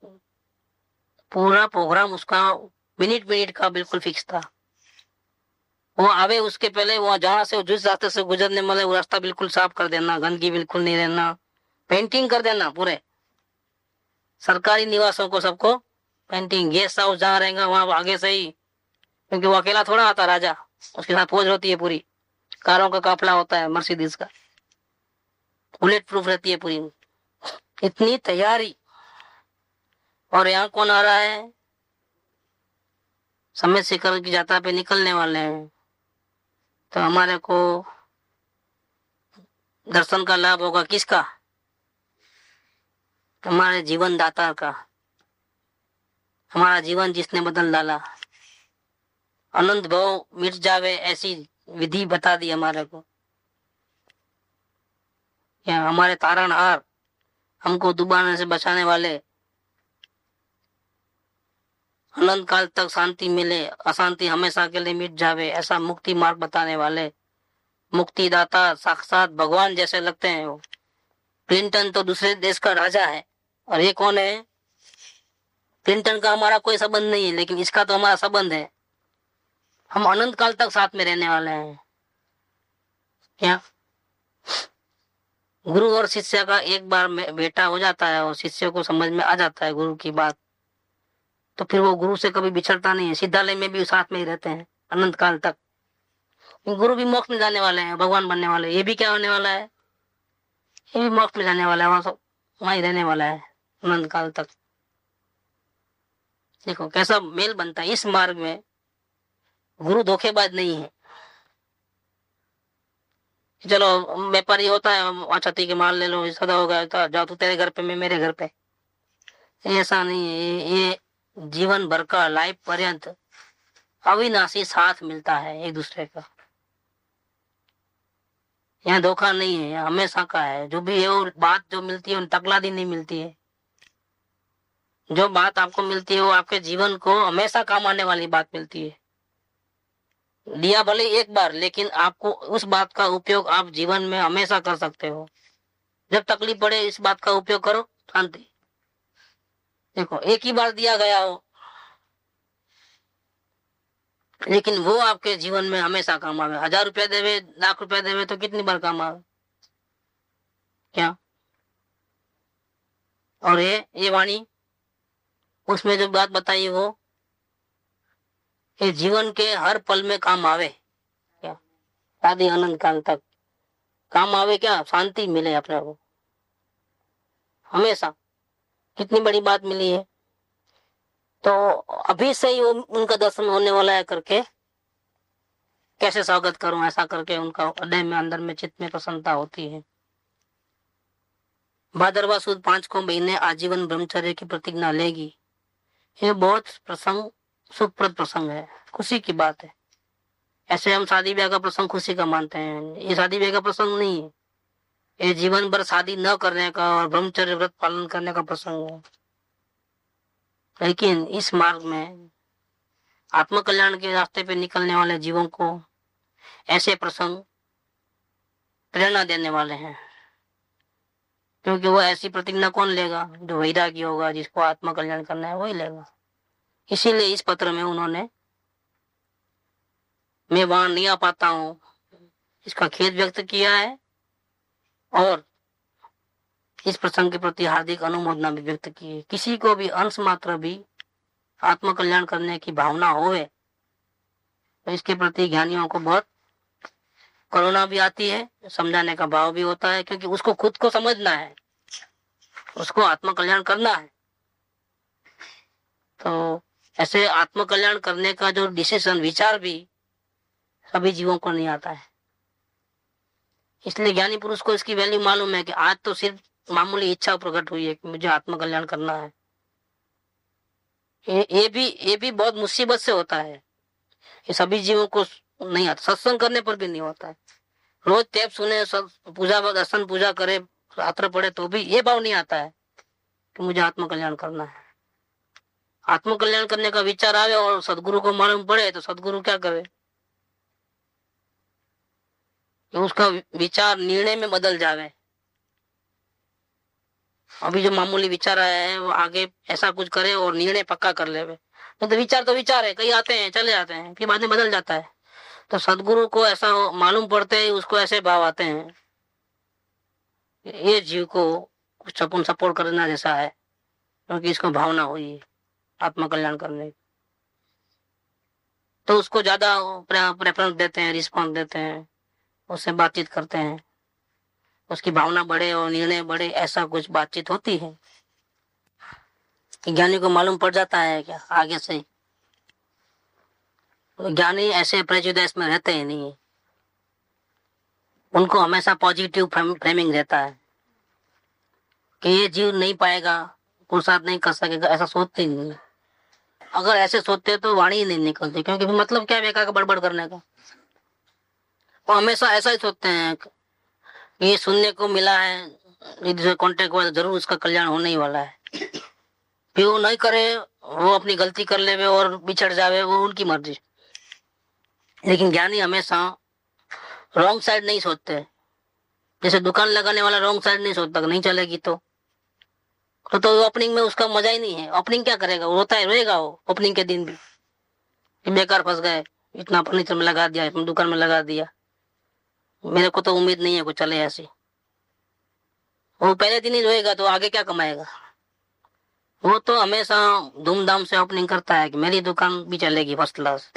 पूरा प्रोग्राम उसका मिनट मिनट का बिल्कुल फिक्स था। वो आवे उसके पहले वहां जहां से जिस रास्ते से गुजरने वाले वो रास्ता बिल्कुल साफ कर देना, गंदगी बिल्कुल नहीं रहना, पेंटिंग कर देना पूरे सरकारी निवासों को, सबको पेंटिंग। गेस्ट हाउस जहाँ रहेगा वहां आगे से ही, क्योंकि वो अकेला थोड़ा आता राजा, उसके साथ फौज होती है पूरी, कारों का काफिला होता है मर्सिडीज का, बुलेट प्रूफ रहती है पूरी, इतनी तैयारी। और यहाँ कौन आ रहा है, समय शिखर की यात्रा पे निकलने वाले हैं, तो हमारे को दर्शन का लाभ होगा किसका, हमारे जीवन दाता का, हमारा जीवन जिसने बदल डाला, अनंत भाव मिट जावे ऐसी विधि बता दी हमारे को। या हमारे तारणहार, हमको डुबाने से बचाने वाले, अनंत काल तक शांति मिले, अशांति हमेशा के लिए मिट जावे ऐसा मुक्ति मार्ग बताने वाले मुक्तिदाता साक्षात भगवान जैसे लगते हैं वो। क्लिंटन तो दूसरे देश का राजा है और ये कौन है, क्लिंटन का हमारा कोई संबंध नहीं है, लेकिन इसका तो हमारा संबंध है। हम अनंत काल तक साथ में रहने वाले हैं। क्या गुरु और शिष्य का एक बार बेटा हो जाता है और शिष्य को समझ में आ जाता है गुरु की बात, तो फिर वो गुरु से कभी बिछड़ता नहीं है। सिद्धालय में भी साथ में ही रहते हैं अनंत काल तक। गुरु भी मोक्ष में जाने वाले हैं, भगवान बनने वाले हैं। ये भी क्या होने वाला है, ये भी मोक्ष में जाने वाला है, वहां ही रहने वाला है अनंत काल तक। देखो कैसा मेल बनता है इस मार्ग में। गुरु धोखेबाज नहीं है। चलो व्यापारी होता है, वहां छती के माल ले लो, सदा हो गया, जाओ तू तेरे घर पे मैं मेरे घर पे, ऐसा नहीं है। ये जीवन भर का लाइफ पर्यंत अविनाशी साथ मिलता है एक दूसरे का। यहाँ धोखा नहीं है, यहाँ हमेशा का है। जो भी है वो बात जो मिलती है तकलादी नहीं मिलती है। जो बात आपको मिलती है वो आपके जीवन को हमेशा काम आने वाली बात मिलती है। दिया भले एक बार, लेकिन आपको उस बात का उपयोग आप जीवन में हमेशा कर सकते हो। जब तकलीफ पड़े इस बात का उपयोग करो, शांति। देखो एक ही बार दिया गया हो, लेकिन वो आपके जीवन में हमेशा काम आवे। 1000 रुपया देवे, लाख रुपया देवे तो कितनी बार काम आवे क्या। और ये वाणी उसमें जो बात बताई वो ये जीवन के हर पल में काम आवे क्या, आदि अनंत काल तक काम आवे क्या, शांति मिले अपने को हमेशा। कितनी बड़ी बात मिली है। तो अभी से ही उनका दर्शन होने वाला है करके कैसे स्वागत करूं, ऐसा करके उनका हृदय में अंदर में चित्त में प्रसन्नता होती है। भादरवा सुद 5 को महीने आजीवन ब्रह्मचर्य की प्रतिज्ञा लेगी। ये बहुत प्रसंग सुखप्रद प्रसंग है, खुशी की बात है। ऐसे हम शादी ब्याह का प्रसंग खुशी का मानते हैं, ये शादी ब्याह का प्रसंग नहीं है। ये जीवन भर शादी न करने का और ब्रह्मचर्य व्रत पालन करने का प्रसंग है। लेकिन इस मार्ग में आत्म कल्याण के रास्ते पे निकलने वाले जीवों को ऐसे प्रसंग प्रेरणा देने वाले हैं, क्योंकि वो ऐसी प्रतिज्ञा कौन लेगा, जो वैरागी होगा, जिसको आत्म कल्याण करना है वही लेगा। इसीलिए इस पत्र में उन्होंने मैं वहां नहीं आ पाता हूं इसका खेद व्यक्त किया है और इस प्रसंग के प्रति हार्दिक अनुमोदना भी व्यक्त की है। किसी को भी अंश मात्र भी आत्म कल्याण करने की भावना होवे तो इसके प्रति ज्ञानियों को बहुत करुणा भी आती है, समझाने का भाव भी होता है, क्योंकि उसको खुद को समझना है। उसको आत्म कल्याण करना है। तो ऐसे आत्म कल्याण करने का जो डिसीजन, विचार भी सभी जीवों को नहीं आता है। इसलिए ज्ञानी पुरुष को इसकी वैल्यू मालूम है कि आज तो सिर्फ मामूली इच्छा प्रकट हुई है कि मुझे आत्म कल्याण करना है। ये भी बहुत मुसीबत से होता है। ये सभी जीवों को नहीं आता, सत्संग करने पर भी नहीं होता है। रोज टेप सुने, सब पूजा दर्शन पूजा करे, रात्र पढ़े, तो भी ये भाव नहीं आता है कि मुझे आत्म कल्याण करना है। आत्म कल्याण करने का विचार आवे और सदगुरु को मालूम पड़े तो सदगुरु क्या करे कि उसका विचार निर्णय में बदल जावे। अभी जो मामूली विचार आया है वो आगे ऐसा कुछ करे और निर्णय पक्का कर ले। तो विचार है, कहीं आते हैं चले जाते हैं, फिर बाद में बदल जाता है। तो सदगुरु को ऐसा मालूम पड़ते ही उसको ऐसे भाव आते हैं, ये जीव को कुछ अपन सपोर्ट करना जैसा है, क्योंकि इसको भावना हुई आत्म कल्याण करने की। तो उसको ज्यादा प्रेफरेंस देते हैं, रिस्पॉन्स देते हैं, उससे बातचीत करते हैं, उसकी भावना बढ़े और निर्णय बढ़े, ऐसा कुछ बातचीत होती है। ज्ञानी को मालूम पड़ जाता है क्या आगे से ही। ज्ञानी ऐसे प्रेजुडिस में रहते ही नहीं, उनको हमेशा पॉजिटिव फ्रेमिंग रहता है कि ये जीव नहीं पाएगा, पुरुषार्थ नहीं कर सकेगा, ऐसा सोचते ही नहीं। अगर ऐसे सोचते तो वाणी ही नहीं निकलती, क्योंकि मतलब क्या बेकार का बड़बड़ करने का। वो हमेशा ऐसा ही सोचते हैं, ये सुनने को मिला है कॉन्टेक्ट हुआ, जरूर उसका कल्याण होने ही वाला है। फिर वो नहीं करे, वो अपनी गलती कर ले और बिछड़ जावे, वो उनकी मर्जी। लेकिन ज्ञानी हमेशा रॉन्ग साइड नहीं सोचते। जैसे दुकान लगाने वाला रॉन्ग साइड नहीं सोचता, नहीं चलेगी तो ओपनिंग में उसका मजा ही नहीं है। ओपनिंग क्या करेगा, वो रोता है, रोएगा वो ओपनिंग के दिन भी, बेकार फंस गए, इतना फर्नीचर में लगा दिया, इतना दुकान में लगा दिया, मेरे को तो उम्मीद नहीं है कुछ चले ऐसी। वो पहले दिन ही रोएगा तो आगे क्या कमाएगा। वो तो हमेशा धूमधाम से ओपनिंग करता है कि मेरी दुकान भी चलेगी फर्स्ट क्लास।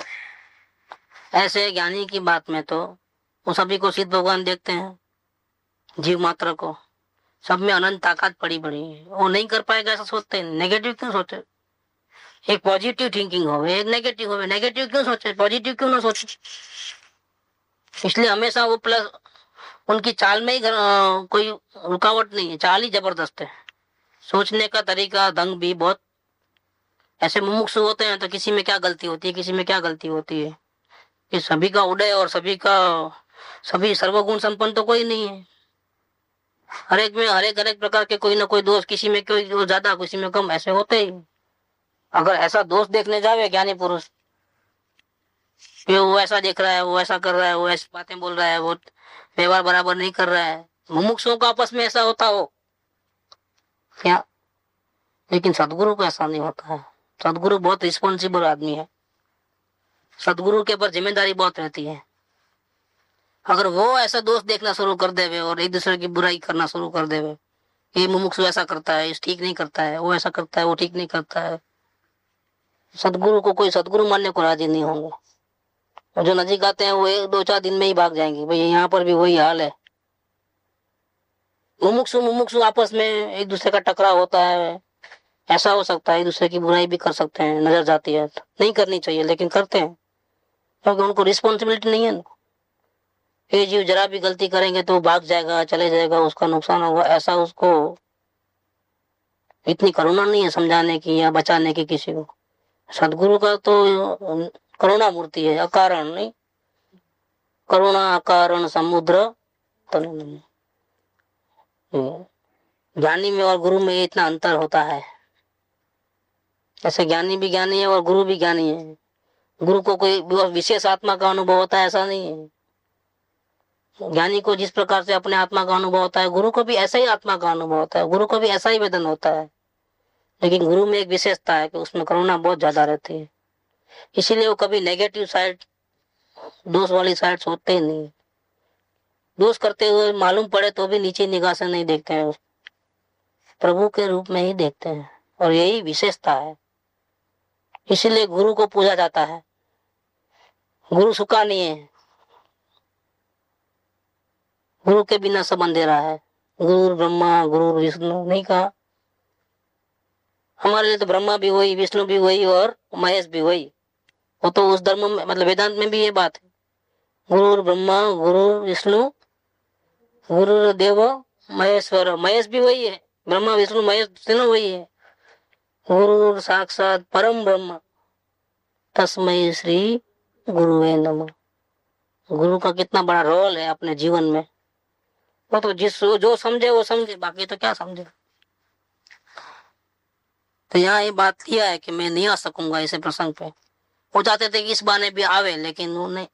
ऐसे ज्ञानी की बात में तो वो सभी को सिद्ध भगवान देखते हैं, जीव मात्र को, सब में अनंत ताकत पड़ी है, वो नहीं कर पाएगा ऐसा सोचते हैं। नेगेटिव क्यों सोचे, एक पॉजिटिव थिंकिंग हो, एक नेगेटिव हो, नेगेटिव क्यों सोचे, पॉजिटिव क्यों ना सोचे। इसलिए हमेशा वो प्लस, उनकी चाल में ही कोई रुकावट नहीं है, चाल ही जबरदस्त है। सोचने का तरीका, ढंग भी बहुत। ऐसे मुमुक्षु होते हैं तो किसी में क्या गलती होती है, किसी में क्या गलती होती है, कि सभी का उदय और सभी सर्वगुण संपन्न तो कोई नहीं है। हर एक प्रकार के कोई ना कोई दोष, किसी में कोई दोष ज्यादा, किसी में कम, ऐसे होते ही। अगर ऐसा दोष देखने जावे ज्ञानी पुरुष, वो ऐसा देख रहा है, वो ऐसा कर रहा है, वो ऐसी बातें बोल रहा है, वो व्यवहार बराबर नहीं कर रहा है, मुमुक्षुओं का आपस में ऐसा होता हो क्या। लेकिन सदगुरु को ऐसा नहीं होता है। सदगुरु बहुत रिस्पॉन्सिबल आदमी है, सदगुरु के ऊपर जिम्मेदारी बहुत रहती है। अगर वो ऐसा दोष देखना शुरू कर देवे और एक दूसरे की बुराई करना शुरू कर देवे, ये मुमुक्षु ऐसा करता है, इस ठीक नहीं करता है, वो ऐसा करता है, वो ठीक नहीं करता है, सदगुरु को कोई सदगुरु मानने को राजी नहीं होंगे। और जो नजीक आते हैं वो 1-2-4 दिन में ही भाग जाएंगे, भाई यहाँ पर भी वही हाल है। मुमुक्षु आपस में एक दूसरे का टकराव होता है, ऐसा हो सकता है एक दूसरे की बुराई भी कर सकते हैं, नजर जाती है, नहीं करनी चाहिए लेकिन करते हैं, क्योंकि उनको रिस्पॉन्सिबिलिटी नहीं है ना। ये जीव जरा भी गलती करेंगे तो भाग जाएगा, चले जाएगा, उसका नुकसान होगा, ऐसा उसको इतनी करुणा नहीं है समझाने की या बचाने की किसी को। सदगुरु का तो करुणा मूर्ति है, अकारण नहीं, करुणा अकारण समुद्र तन। ज्ञानी में और गुरु में इतना अंतर होता है। ऐसे ज्ञानी भी ज्ञानी है और गुरु भी ज्ञानी है। गुरु को कोई विशेष आत्मा का अनुभव होता है ऐसा नहीं है। ज्ञानी को जिस प्रकार से अपने आत्मा का अनुभव होता है, गुरु को भी ऐसा ही आत्मा का अनुभव होता है, गुरु को भी ऐसा ही वेदन होता है। लेकिन गुरु में एक विशेषता है कि उसमें करुणा बहुत ज्यादा रहती है, इसीलिए वो कभी नेगेटिव साइड, दोष वाली साइड सोचते ही नहीं। दोष करते हुए मालूम पड़े तो भी नीचे निगाह से नहीं देखते हैं, प्रभु के रूप में ही देखते हैं, और यही विशेषता है। इसीलिए गुरु को पूजा जाता है। गुरु सुखा नहीं है, गुरु के बिना सब अंधेरा है। गुरु ब्रह्मा गुरु विष्णु नहीं कहा, हमारे लिए तो ब्रह्मा भी वही, विष्णु भी वही और महेश भी वही। वो तो उस धर्म में मतलब वेदांत में भी ये बात है, गुरु ब्रह्मा गुरु विष्णु गुरु देव महेश्वर। महेश भी वही है, ब्रह्मा विष्णु महेश तीनों वही है। गुरु साक्षात परम ब्रह्म तस्मै श्री गुरुवे नमः। गुरु का कितना बड़ा रोल है अपने जीवन में। वो तो जिस जो समझे वो समझे, बाकी तो क्या समझे। तो यहाँ ये बात किया है कि मैं नहीं आ सकूंगा ऐसे प्रसंग पे। वो चाहते थे कि इस बहाने भी आवे, लेकिन वो नहीं,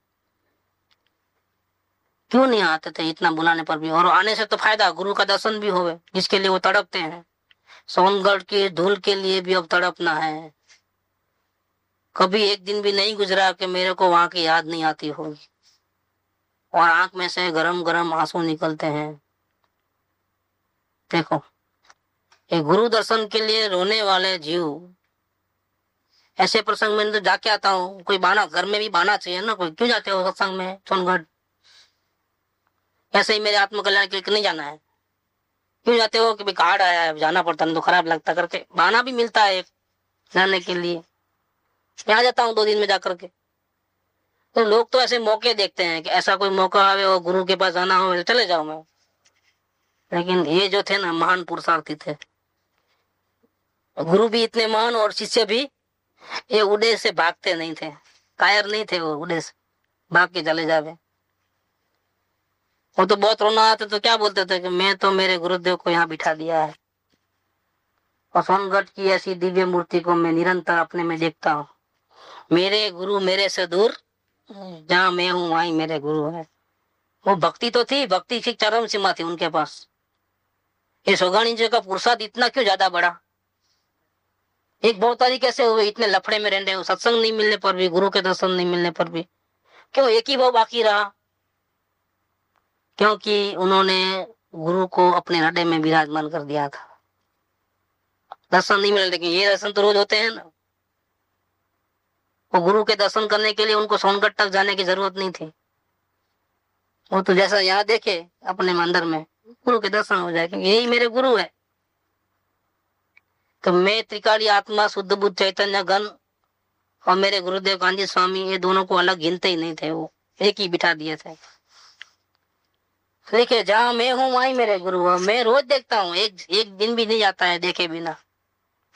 क्यों नहीं आते थे इतना बुलाने पर भी। और आने से तो फायदा, गुरु का दर्शन भी होवे, जिसके लिए वो तड़पते हैं। सोनगढ़ की धूल के लिए भी अब तड़पना है। कभी एक दिन भी नहीं गुजरा कि मेरे को वहां की याद नहीं आती होगी, और आंख में से गरम गरम आंसू निकलते हैं। देखो, ये गुरु दर्शन के लिए रोने वाले जीव, ऐसे प्रसंग में तो जाके आता हूँ। कोई बहाना, घर में भी बहाना चाहिए ना, कोई क्यों जाते हो सत्संग में सोनगढ़? ऐसे ही मेरे आत्मकल्याण के लिए नहीं जाना है, क्यों जाते हो? कि भाई कार्ड आया है जाना पड़ता है, तो खराब लगता करके बहाना भी मिलता है एक जाने के लिए। मैं आ जाता हूँ 2 दिन में जाकर के। तो लोग तो ऐसे मौके देखते हैं कि ऐसा कोई मौका आवे और गुरु के पास जाना हो तो चले जाओ मैं। लेकिन ये जो थे ना, महान पुरुषार्थी थे। गुरु भी इतने महान और शिष्य भी, ये उड़े से भागते नहीं थे, कायर नहीं थे वो, उड़े से भाग के चले जावे। वो तो बहुत रोना आता तो क्या बोलते थे कि मैं तो मेरे गुरुदेव को यहाँ बिठा दिया है। और सोनगढ़ की ऐसी दिव्य मूर्ति को मैं निरंतर अपने में देखता हूँ। मेरे गुरु मेरे से दूर, जहाँ मैं हूँ वहीं मेरे गुरु है। वो भक्ति तो थी, भक्ति की चरम सीमा थी उनके पास। ये सोगानी जी का पुरुषार्थ इतना क्यों ज्यादा बढ़ा? एक बहुत तारीख कैसे हुए, इतने लफड़े में रहने हो, सत्संग नहीं मिलने पर भी, गुरु के दर्शन नहीं मिलने पर भी, क्यों एक ही भाव बाकी रहा? क्योंकि उन्होंने गुरु को अपने हृदय में विराजमान कर दिया था। दर्शन नहीं मिले, लेकिन ये दर्शन तो रोज होते हैं ना। वो गुरु के दर्शन करने के लिए उनको सोनगढ़ तक जाने की जरूरत नहीं थी। वो तो जैसा यहाँ देखे अपने मंदिर में, गुरु के दर्शन हो जाए, क्योंकि यही मेरे गुरु है। तो मैं त्रिकाली आत्मा शुद्ध बुद्ध चैतन्य गण और मेरे गुरुदेव कांजी स्वामी, ये दोनों को अलग गिनते ही नहीं थे, वो एक ही बिठा दिए थे। देखिए, जहाँ मैं हूँ वहीं मेरे गुरु है। मैं रोज देखता हूँ, एक दिन भी नहीं जाता है देखे बिना।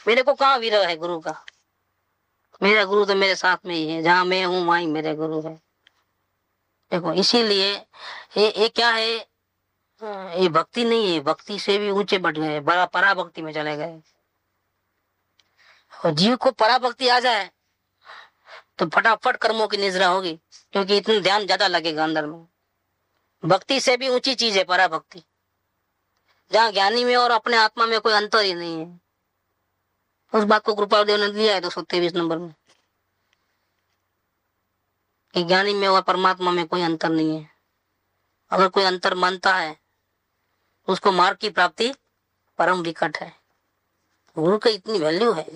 मेरे को कहाँ विरह है गुरु का? मेरा गुरु तो मेरे साथ में ही है, जहाँ मैं हूँ वहीं मेरे गुरु है। देखो, इसीलिए ये क्या है, ये भक्ति नहीं है, भक्ति से भी ऊंचे बढ़ गए, बड़ा पराभक्ति में चले गए। और जीव को पराभक्ति आ जाए तो फटाफट कर्मों की निद्रा होगी, क्योंकि इतना ध्यान ज्यादा लगेगा अंदर में। भक्ति से भी ऊंची चीज है पराभक्ति, जहाँ ज्ञानी में और अपने आत्मा में कोई अंतर ही नहीं है। उस बात को कृपादेव ने लिया है 223 नंबर में, कि ज्ञानी में और परमात्मा में कोई अंतर नहीं है। अगर कोई अंतर मानता है उसको मार्ग की प्राप्ति परम विकट है। गुरु की इतनी वैल्यू है।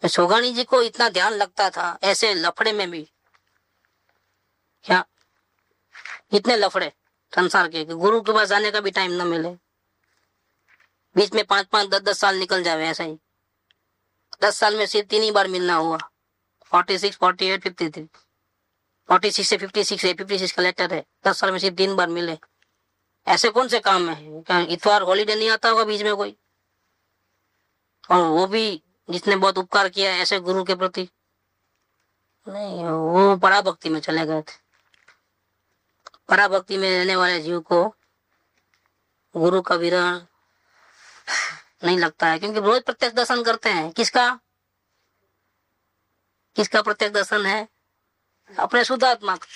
सोगानी जी को इतना ध्यान लगता था, ऐसे लफड़े में भी, क्या इतने लफड़े संसार के, कि गुरु के पास जाने का भी टाइम ना मिले। बीच में 5-5, 10-10 साल निकल जावे ऐसा ही। 10 साल में सिर्फ 3 ही बार मिलना हुआ, 46, 48, 53। 46 से 56 है, 56 का लेटर है। 10 साल में सिर्फ 3 बार मिले। ऐसे कौन से काम है? क्या इतवार हॉलीडे नहीं आता होगा बीच में कोई? और वो भी जिसने बहुत उपकार किया ऐसे गुरु के प्रति नहीं, वो पराभक्ति में चले गए थे। पराभक्ति में रहने वाले जीव को गुरु का विरह नहीं लगता है, क्योंकि रोज प्रत्यक्ष दर्शन करते हैं। किसका प्रत्यक्ष दर्शन है? अपने शुद्धात्मा का।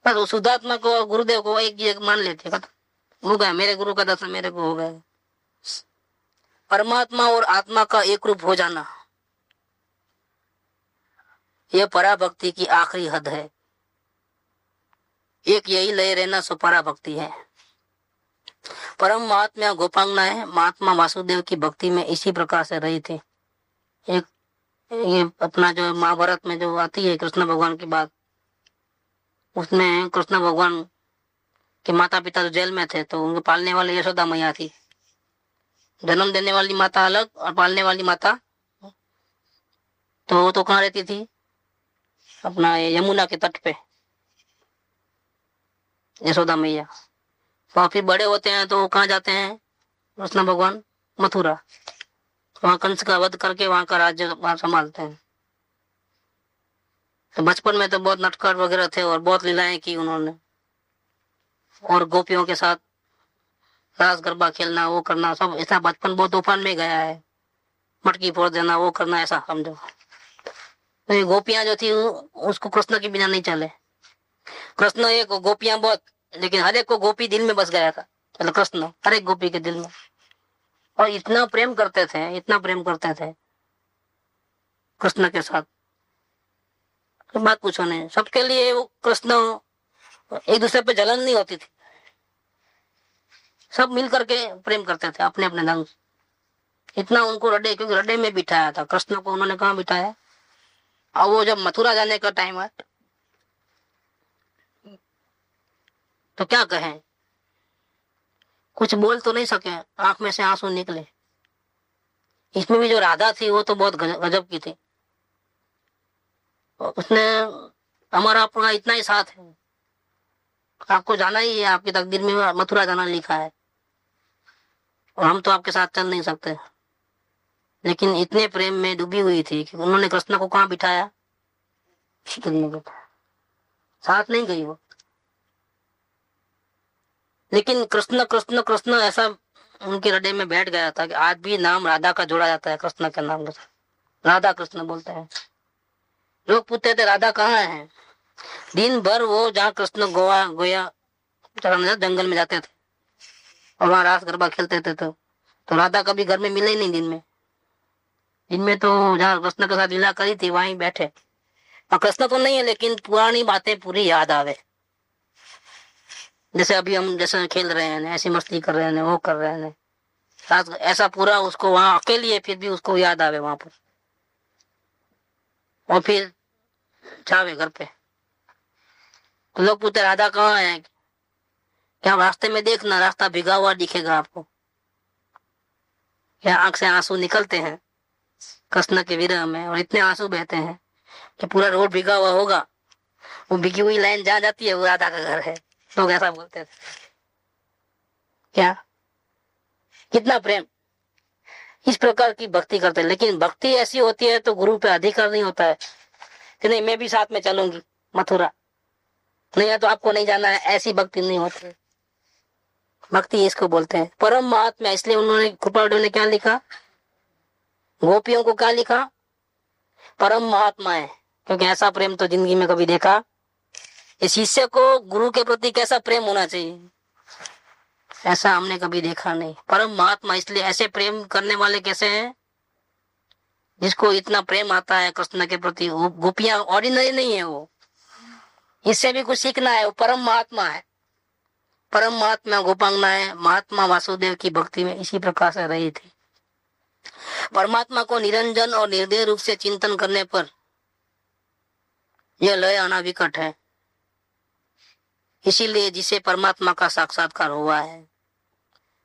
बस वो शुद्धात्मा को गुरुदेव को एक मान लेते, हो गया मेरे गुरु का दर्शन, मेरे को हो गया। परमात्मा और आत्मा का एक रूप हो जाना, यह पराभक्ति की आखिरी हद है। एक यही लय रहना सो पराभक्ति है। परम महात्मा गोपांगनाएं महात्मा वासुदेव की भक्ति में इसी प्रकार से रही थी। एक ये अपना जो महाभारत में जो आती है कृष्ण भगवान की बात, उसमें कृष्ण भगवान के माता पिता जो जेल में थे, तो उनके पालने वाले यशोदा मैया थी। जन्म देने वाली माता अलग और पालने वाली माता, तो वो तो कहाँ रहती थी? अपना ये यमुना के तट पे, यशोदा मैया। तो फिर बड़े होते हैं तो वो कहाँ जाते हैं? कृष्ण भगवान मथुरा, वहां कंस का वध करके वहां का राज्य वहां संभालते हैं। तो बचपन में तो बहुत नटखट वगैरह थे और बहुत लीलाएं की उन्होंने, और गोपियों के साथ रास गरबा खेलना, वो करना, सब ऐसा बचपन बहुत तूफान में गया है। मटकी फोड़ देना, वो करना, ऐसा समझो। तो ये गोपियां जो थी उसको कृष्ण के बिना नहीं चले। कृष्ण एक, गोपियां बहुत, लेकिन हर एक को गोपी दिल में बस गया था। मतलब कृष्ण हर एक गोपी के दिल में, और इतना प्रेम करते थे, इतना प्रेम करते थे कृष्ण के साथ, तो बात पूछो नहीं। सबके लिए वो कृष्ण, एक दूसरे पे जलन नहीं होती थी, सब मिल करके प्रेम करते थे अपने अपने ढंग से। इतना उनको रडे, क्योंकि रडे में बिठाया था कृष्ण को उन्होंने, कहाँ बिठाया। और वो जब मथुरा जाने का टाइम है तो क्या कहें, कुछ बोल तो नहीं सके, आंख में से आंसू निकले। इसमें भी जो राधा थी वो तो बहुत गजब की थी। उसने हमारा अपना इतना ही साथ है, आपको जाना ही है, आपकी तकदीर में मथुरा जाना लिखा है, और हम तो आपके साथ चल नहीं सकते। लेकिन इतने प्रेम में डूबी हुई थी कि उन्होंने कृष्ण को कहाँ बिठाया? साथ नहीं गई वो, लेकिन कृष्ण कृष्ण कृष्ण ऐसा उनके हृदय में बैठ गया था कि आज भी नाम राधा का जोड़ा जाता है कृष्ण के नाम के साथ। राधा कृष्ण बोलते हैं। लोग पूछते थे राधा कहाँ है? दिन भर वो जहाँ कृष्ण गोवा गोया जंगल में जाते थे और वहां रास गरबा खेलते थे, तो राधा कभी घर में मिले ही नहीं। दिन में तो जहाँ कृष्ण के साथ लीला करी थी वहीं बैठे, और कृष्ण तो नहीं है लेकिन पुरानी बातें पूरी याद आवे। जैसे अभी हम जैसे खेल रहे हैं, ऐसी मस्ती कर रहे हैं, वो कर रहे हैं, रात ऐसा पूरा उसको वहां अकेली है फिर भी उसको याद आवे वहां पर, और फिर जावे घर पे। तो लोग पूछते राधा कहाँ है? क्या रास्ते में देखना, रास्ता भिगा हुआ दिखेगा आपको। क्या आंख से आंसू निकलते हैं कृष्ण के विरह में, और इतने आंसू बहते हैं कि पूरा रोड भिगा हुआ होगा, वो भिगी हुई लाइन जहाँ जाती है वो राधा का घर है। लोग ऐसा बोलते थे। क्या कितना प्रेम, इस प्रकार की भक्ति करते हैं। लेकिन भक्ति ऐसी होती है तो गुरु पे अधिकार नहीं होता है कि नहीं मैं भी साथ में चलूंगी मथुरा, नहीं है तो आपको नहीं जाना है, ऐसी भक्ति नहीं होती। भक्ति इसको बोलते हैं परम महात्मा। इसलिए उन्होंने कृपालु ने क्या लिखा, गोपियों को क्या लिखा, परम महात्मा है। क्योंकि ऐसा प्रेम तो जिंदगी में कभी देखा, इस शिष्य को गुरु के प्रति कैसा प्रेम होना चाहिए, ऐसा हमने कभी देखा नहीं। परम महात्मा इसलिए ऐसे प्रेम करने वाले कैसे हैं, जिसको इतना प्रेम आता है कृष्ण के प्रति। वो गोपियां ऑर्डिनरी नहीं है, वो इससे भी कुछ सीखना है। वो परम महात्मा है। परम महात्मा गोपांगना है, महात्मा वासुदेव की भक्ति में इसी प्रकार से रही थी। परमात्मा को निरंजन और निर्दय रूप से चिंतन करने पर यह लय आना विकट है। इसीलिए जिसे परमात्मा का साक्षात्कार हुआ है,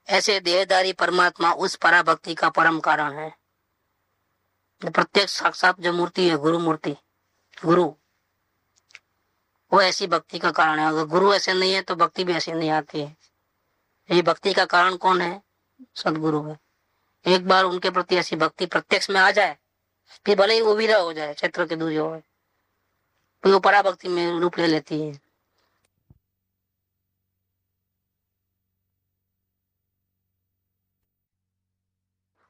ऐसे देहधारी परमात्मा उस पराभक्ति का परम कारण है। प्रत्येक साक्षात जो मूर्ति है, गुरु मूर्ति, गुरु, वो ऐसी भक्ति का कारण है। अगर गुरु ऐसे नहीं है तो भक्ति भी ऐसी नहीं आती है। ये भक्ति का कारण कौन है? सदगुरु है। एक बार उनके प्रति ऐसी भक्ति प्रत्यक्ष में आ जाए, फिर भले ही वो विरह हो जाए, क्षेत्र के दूर हो, फिर वो पराभक्ति में रूप ले लेती है।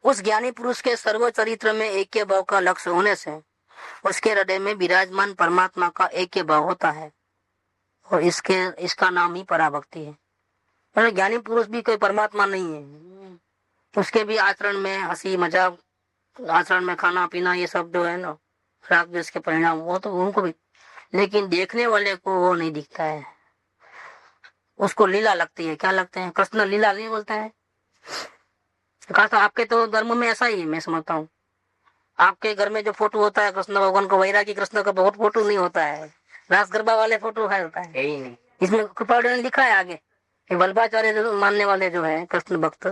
उस ज्ञानी पुरुष के सर्व चरित्र में ऐक्य भाव का लक्ष्य होने से उसके हृदय में विराजमान परमात्मा का ऐक्य भाव होता है, और इसका नाम ही पराभक्ति है। पर ज्ञानी पुरुष भी कोई परमात्मा नहीं है, उसके भी आचरण में हंसी मजाक, आचरण में खाना पीना, ये सब जो है ना राग द्वेष के परिणाम, वो तो उनको भी, लेकिन देखने वाले को वो नहीं दिखता है, उसको लीला लगती है। क्या लगते हैं? कृष्ण लीला नहीं बोलता है। कहा था आपके तो धर्म में ऐसा ही है, मैं समझता हूँ। आपके घर में जो फोटो होता है कृष्ण भगवान का, वैरागी कृष्ण का बहुत फोटो नहीं होता है, रास गरबा वाले फोटो है होता है। इसमें कृपालु ने लिखा है आगे कि वल्लभाचार्य जो मानने वाले जो है कृष्ण भक्त,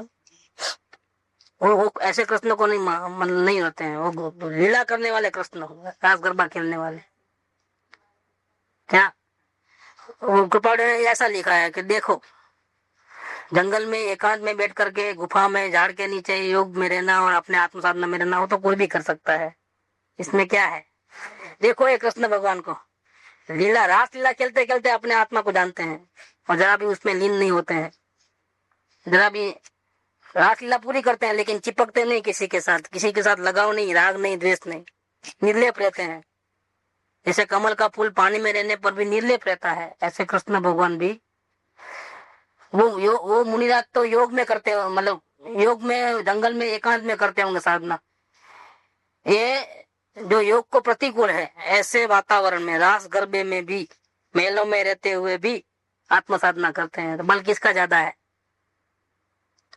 वो ऐसे कृष्ण को नहीं नहीं होते हैं, वो लीला करने वाले कृष्ण, रास गरबा खेलने वाले। क्या वो कृपाणु ने ऐसा लिखा है कि देखो, जंगल में एकांत में बैठ करके, गुफा में, झाड़ के नीचे योग में रहना और अपने आत्म साधना में रहना, वो तो कोई भी कर सकता है। इसमें क्या है? देखो ये कृष्ण भगवान को लीला, रास लीला खेलते खेलते अपने आत्मा को जानते हैं और जरा भी उसमें लीन नहीं होते हैं। जरा भी रास लीला पूरी करते हैं लेकिन चिपकते नहीं किसी के साथ, किसी के साथ लगाव नहीं, राग नहीं, द्वेष नहीं, निर्लेप रहते हैं। जैसे कमल का फूल पानी में रहने पर भी निर्लेप रहता है, ऐसे कृष्ण भगवान भी वो मुनिराज तो योग में करते हो, मतलब योग में जंगल में एकांत में करते होंगे साधना। ये जो योग को प्रतिकूल है, ऐसे वातावरण में, रास गरबे में भी, मेलों में रहते हुए भी आत्म साधना करते हैं। तो बल किसका ज्यादा है,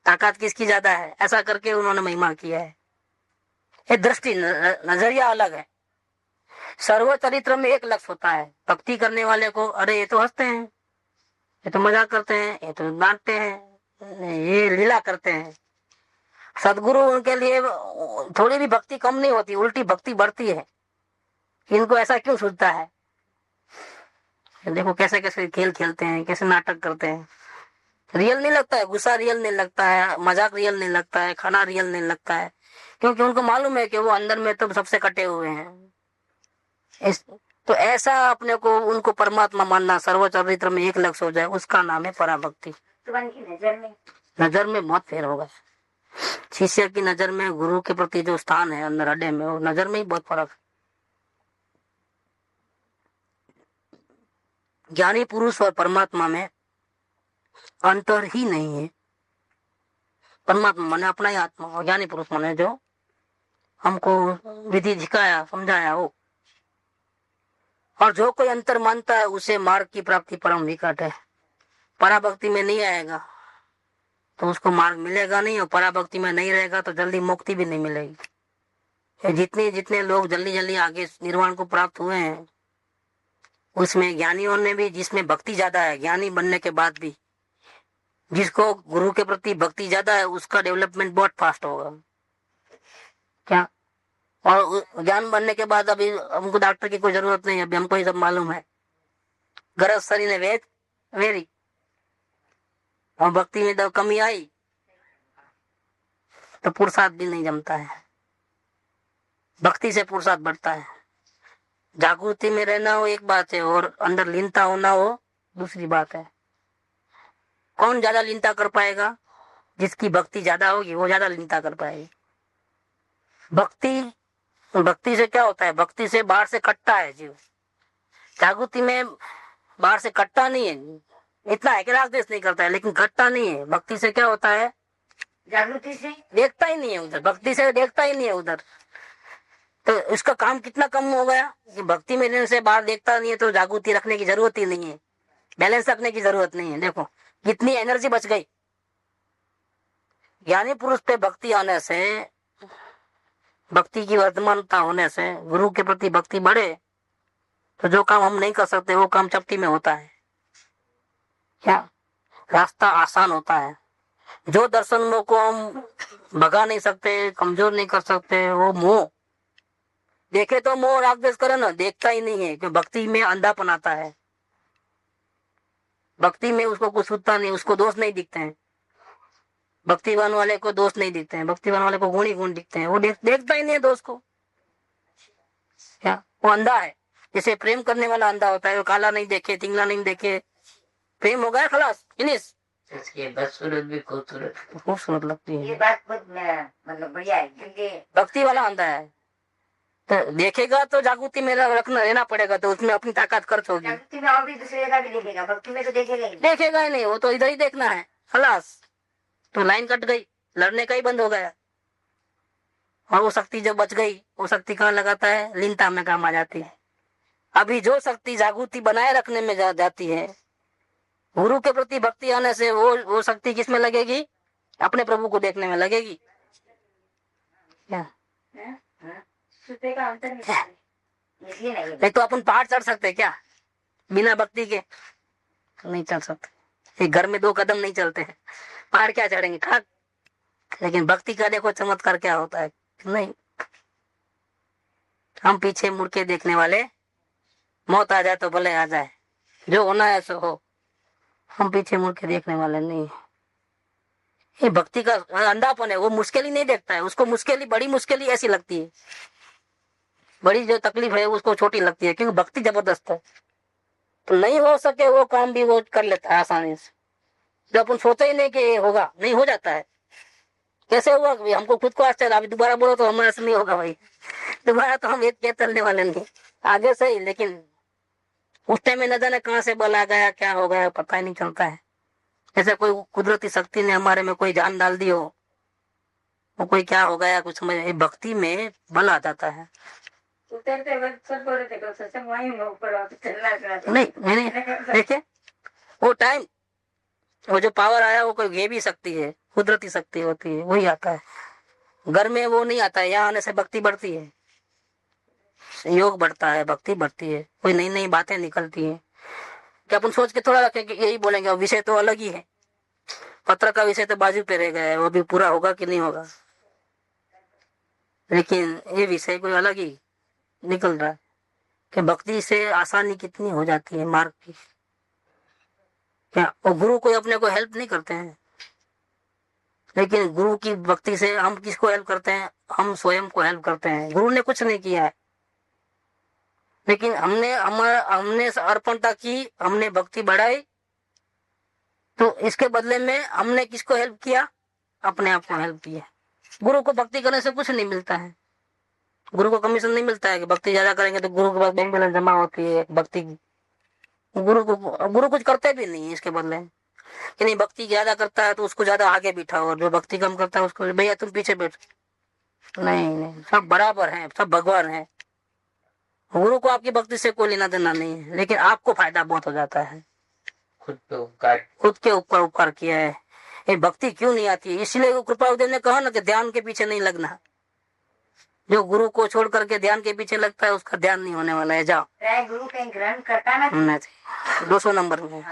ताकत किसकी ज्यादा है? ऐसा करके उन्होंने महिमा किया है। ये दृष्टि, नजरिया अलग है। सर्वचरित्र में एक लक्ष्य होता है। भक्ति करने वाले को अरे ये तो हंसते हैं, ये तो मजाक करते हैं, ये तो डांटते हैं, ये लीला करते हैं। सदगुरु उनके लिए थोड़ी भी भक्ति कम नहीं होती, उल्टी भक्ति बढ़ती है। इनको ऐसा क्यों सूझता है? देखो कैसे कैसे खेल खेलते हैं, कैसे नाटक करते हैं। रियल नहीं लगता है, गुस्सा रियल नहीं लगता है, मजाक रियल नहीं लगता है, खाना रियल नहीं लगता है, क्योंकि उनको मालूम है कि वो अंदर में तो सबसे कटे हुए हैं। तो ऐसा अपने को, उनको परमात्मा मानना, सर्वचरित्र में एक लक्ष्य हो जाए, उसका नाम है पराभक्ति। नजर में बहुत फेर होगा। शिष्य की नजर में गुरु के प्रति जो स्थान है अंदर हृदय में, वो नजर में ही बहुत फर्क है। ज्ञानी पुरुष और परमात्मा में अंतर ही नहीं है। परमात्मा माने अपना ही आत्मा, और ज्ञानी पुरुष माने जो हमको विधि दिखाया, समझाया हो। और जो कोई अंतर मानता है उसे मार्ग की प्राप्ति परम विकट है। पराभक्ति में नहीं आएगा तो उसको मार्ग मिलेगा नहीं, और पराभक्ति में नहीं रहेगा तो जल्दी मुक्ति भी नहीं मिलेगी। जितने जितने लोग जल्दी जल्दी आगे निर्वाण को प्राप्त हुए हैं, उसमें ज्ञानियों ने भी, जिसमें भक्ति ज्यादा है, ज्ञानी बनने के बाद भी जिसको गुरु के प्रति भक्ति ज्यादा है, उसका डेवलपमेंट बहुत फास्ट होगा। क्या? और ज्ञान बनने के बाद अभी हमको डॉक्टर की कोई जरूरत नहीं है, अभी हमको ये सब मालूम है। गरज सरी ने वेद वेरी, और भक्ति में जब कमी आई तो पुरुषार्थ भी नहीं जमता है। भक्ति से पुरुषार्थ बढ़ता है। जागृति में रहना हो एक बात है, और अंदर लीनता होना हो दूसरी बात है। कौन ज्यादा लीनता कर पाएगा? जिसकी भक्ति ज्यादा होगी वो ज्यादा लीनता कर पाएगी। भक्ति से क्या होता है? भक्ति से बाहर से कटता है जीव। जागृति में बाहर से कटता नहीं है, इतना है कि राग द्वेष नहीं करता है, लेकिन कटता नहीं है। भक्ति से क्या होता है? जागृति से देखता ही नहीं है उधर, भक्ति से देखता ही नहीं है उधर। तो उसका काम कितना कम हो गया कि भक्ति में रहने से बाहर देखता नहीं है, तो जागृति रखने की जरूरत ही नहीं है, बैलेंस रखने की जरूरत नहीं है। देखो कितनी एनर्जी बच गई। ज्ञानी पुरुष पे भक्ति आने से, भक्ति की वर्तमानता होने से, गुरु के प्रति भक्ति बढ़े तो जो काम हम नहीं कर सकते वो काम चपटी में होता है। क्या? रास्ता आसान होता है। जो दर्शन को हम भगा नहीं सकते, कमजोर नहीं कर सकते, वो मोह। देखे तो मोह राग द्वेष करे ना, देखता ही नहीं है, क्योंकि भक्ति में अंधापन आता है। भक्ति में उसको कुछ सूझता नहीं, उसको दोष नहीं दिखते हैं। भक्तिवान वाले को दोष नहीं दिखते हैं, भक्तिवान वाले को गुण ही गुण दिखते हैं। वो देखता ही नहीं है दोष को। क्या? वो अंधा है। जैसे प्रेम करने वाला अंधा होता है, वो काला नहीं देखे, तिंगला नहीं देखे, प्रेम हो गया, खलास, फिनिश। बदसूरत भी खूबसूरत लगती है। ये बात मतलब बढ़िया है, क्योंकि भक्ति वाला अंधा है। तो देखेगा तो जागृति में रखना रहना पड़ेगा, तो उसमें अपनी ताकत खर्च होगी। जागृति में और भी दूसरे का भी देखेगा, भक्ति में तो देखेगा ही नहीं। वो तो इधर ही देखना है, खलास। तो लाइन कट गई, लड़ने का ही बंद हो गया। और वो शक्ति जब बच गई, वो शक्ति कहाँ लगाता है? लीनता में काम आ जाती है। अभी जो शक्ति जागृति बनाए रखने में जाती है, गुरु के प्रति भक्ति आने से वो शक्ति किस में लगेगी? अपने प्रभु को देखने में लगेगी। क्या? नहीं तो अपन पहाड़ चढ़ सकते क्या बिना भक्ति के? नहीं चढ़ सकते। एक घर में 2 कदम नहीं चलते हैं, पहाड़ क्या चढ़ेंगे? लेकिन भक्ति का देखो चमत्कार क्या होता है। नहीं, हम पीछे मुड़ के देखने वाले, मौत आ जाए तो भले आ जाए, जो होना है सो हो, हम पीछे मुड़ के देखने वाले नहीं। ये भक्ति का अंधापन है, वो मुश्किल ही नहीं देखता है, उसको मुश्किल ही, बड़ी मुश्किल ही ऐसी लगती है, बड़ी जो तकलीफ है उसको छोटी लगती है, क्योंकि भक्ति जबरदस्त है। तो नहीं हो सके वो काम भी वो कर लेता है आसानी से, जब अपन सोचे ही नहीं कि ये होगा, नहीं हो जाता है। कैसे हुआ भाई, हमको खुद को आश्चर्य, अभी दोबारा बोलो तो हमारे से नहीं होगा भाई, दोबारा तो हम एक पे चलने वाले नहीं, आगे से ही। लेकिन उस टाइम में न जाने कहाँ से बल आ गया, क्या हो गया, पता ही नहीं चलता है। जैसे कोई कुदरती शक्ति ने हमारे में कोई जान डाल दी हो, वो कोई क्या हो गया कुछ समझ, भक्ति में बल आ जाता है। उतरते वक्त सब बोल रहे थे सत्संग वहीं में ऊपर आप चलना नहीं देखिए, वो टाइम, वो जो पावर आया वो कोई ये भी शक्ति है, कुदरती शक्ति होती है, वही आता है। घर में वो नहीं आता है, यहाँ आने से भक्ति बढ़ती है, योग बढ़ता है, भक्ति बढ़ती है, कोई नई नई बातें निकलती है। क्या अपन सोच के थोड़ा रखें कि यही बोलेंगे, विषय तो अलग ही है, पत्र का विषय तो बाजू पे रह गया है, वो भी पूरा होगा कि नहीं होगा, लेकिन ये विषय कोई अलग ही निकल रहा है कि भक्ति से आसानी कितनी हो जाती है मार्ग की। क्या और गुरु कोई अपने को हेल्प नहीं करते हैं, लेकिन गुरु की भक्ति से हम किसको हेल्प करते हैं, हम स्वयं को हेल्प करते हैं। गुरु ने कुछ नहीं किया है, लेकिन हमने अर्पणता की, हमने भक्ति बढ़ाई, तो इसके बदले में हमने किसको हेल्प किया, अपने आप को हेल्प किया। गुरु को भक्ति करने से कुछ नहीं मिलता है, गुरु को कमीशन नहीं मिलता है कि भक्ति ज्यादा करेंगे तो गुरु के पास बैंक बैलेंस जमा होती है भक्ति की। गुरु कुछ करते भी नहीं इसके बदले, कि नहीं भक्ति ज्यादा करता है तो उसको ज्यादा आगे बिठाओ, और जो भक्ति कम करता है उसको भैया तुम पीछे बैठ। नहीं, सब बराबर हैं, सब भगवान हैं। गुरु को आपकी भक्ति से कोई लेना देना नहीं है, लेकिन आपको फायदा बहुत हो जाता है। खुद के ऊपर उपकार किया है, ये भक्ति क्यों नहीं आती, इसलिए कृपादेव ने कहा ना कि ध्यान के पीछे नहीं लगना। जो गुरु को छोड़ करके ध्यान के पीछे लगता है उसका ध्यान नहीं होने वाला है। जाओ, गुरु कहीं ग्रहण करता ना 200 नंबर में।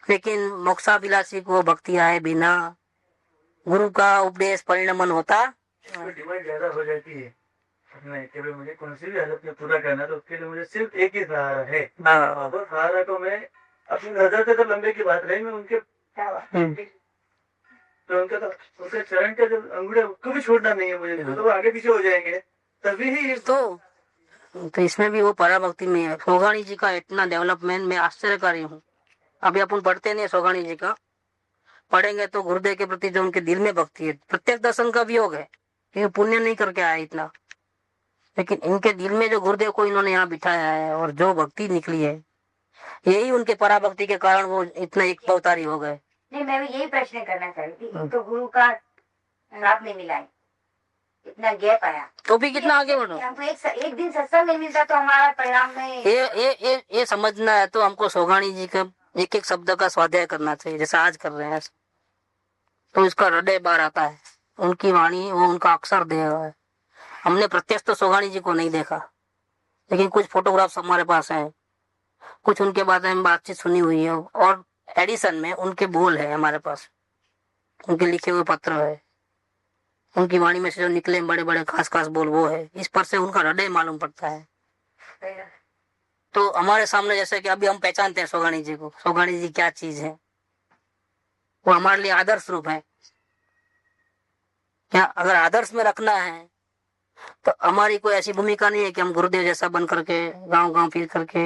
लेकिन मोक्षाभिलाषी को भक्ति आए बिना गुरु का उपदेश परिणमन होता, डिमांड ज्यादा हो जाती है। केवल मुझे कौन सी भी हालत में पूरा करना, तो उसके लिए मुझे सिर्फ एक ही सहारा है। वो सहारा को मैं अपनी नजर से तो लंबे की बात रही, मैं उनके तो उनके चरण के जो अंगूठे उसको भी छोड़ना नहीं है मुझे, तो वो आगे पीछे हो जाएंगे तभी ही तो इसमें भी वो पराभक्ति में है। सोगाणी जी का इतना डेवलपमेंट मैं आश्चर्यकारी हूँ। अभी अपन पढ़ते नहीं सोगाणी जी का, पढ़ेंगे तो गुरुदेव के प्रति जो उनके दिल में भक्ति है, प्रत्येक दर्शन का वियोग है, क्योंकि पुण्य नहीं करके आया इतना, लेकिन इनके दिल में जो गुरुदेव को इन्होंने यहाँ बिठाया है और जो भक्ति निकली है, यही उनके पराभक्ति के कारण वो इतना एक अवतारी हो गए। नहीं, मैं भी यही प्रश्न करना चाहती थी, तो गुरु का लाभ नहीं मिला है, इतना गैप आया, तो भी कितना आगे बढ़ो। हमको एक दिन सत्संग नहीं मिलता तो हमारा परिणाम में ये समझना है तो हमको सोगाणी जी का एक एक शब्द का स्वाध्याय करना चाहिए, जैसा आज कर रहे हैं, तो इसका हृदय बाहर आता है। उनकी वाणी वो उनका अक्षर देह है। हमने प्रत्यक्ष तो सोगाणी जी को नहीं देखा, लेकिन कुछ फोटोग्राफ्स हमारे पास हैं, कुछ उनके बारे में बातचीत सुनी हुई है, और एडिशन में उनके बोल है हमारे पास, उनके लिखे हुए पत्र है, उनकी वाणी में से जो निकले बड़े बड़े खास खास बोल वो है। इस पर से उनका हृदय मालूम पड़ता है। तो हमारे सामने जैसे कि अभी हम पहचानते हैं सोगाणी जी को, सोगाणी जी क्या चीज है, वो हमारे लिए आदर्श रूप है। क्या अगर आदर्श में रखना है तो हमारी कोई ऐसी भूमिका नहीं है कि हम गुरुदेव जैसा बन करके गांव गांव फिर करके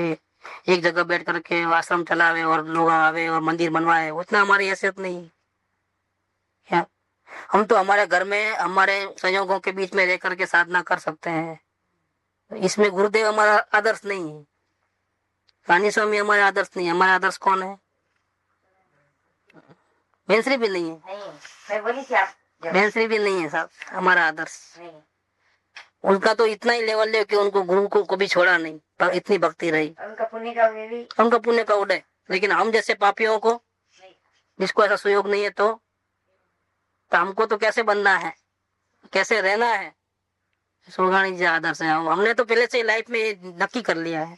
एक जगह बैठ करके आश्रम चलावे और लोग आवे और मंदिर बनवाए, उतना हमारी हैसियत नहीं। क्या हम तो हमारे घर में हमारे संयोगों के बीच में रह करके साधना कर सकते हैं, इसमें गुरुदेव हमारा आदर्श नहीं है, रानी स्वामी हमारे आदर्श नहीं है। हमारे आदर्श कौन है? बेंसरी भी नहीं है, मैं बोली थी आप, बेंसरी भी नहीं है साहब हमारा आदर्श। उनका तो इतना ही लेवल है कि उनको गुरु को भी छोड़ा नहीं, पर इतनी भक्ति रही, उनका पुण्य का उदय। लेकिन हम जैसे पापियों को, जिसको ऐसा सुयोग नहीं है, तो हमको तो कैसे बनना है, कैसे रहना है, सोगाणी जी आदर्श है। हमने तो पहले से ही लाइफ में नक्की कर लिया है,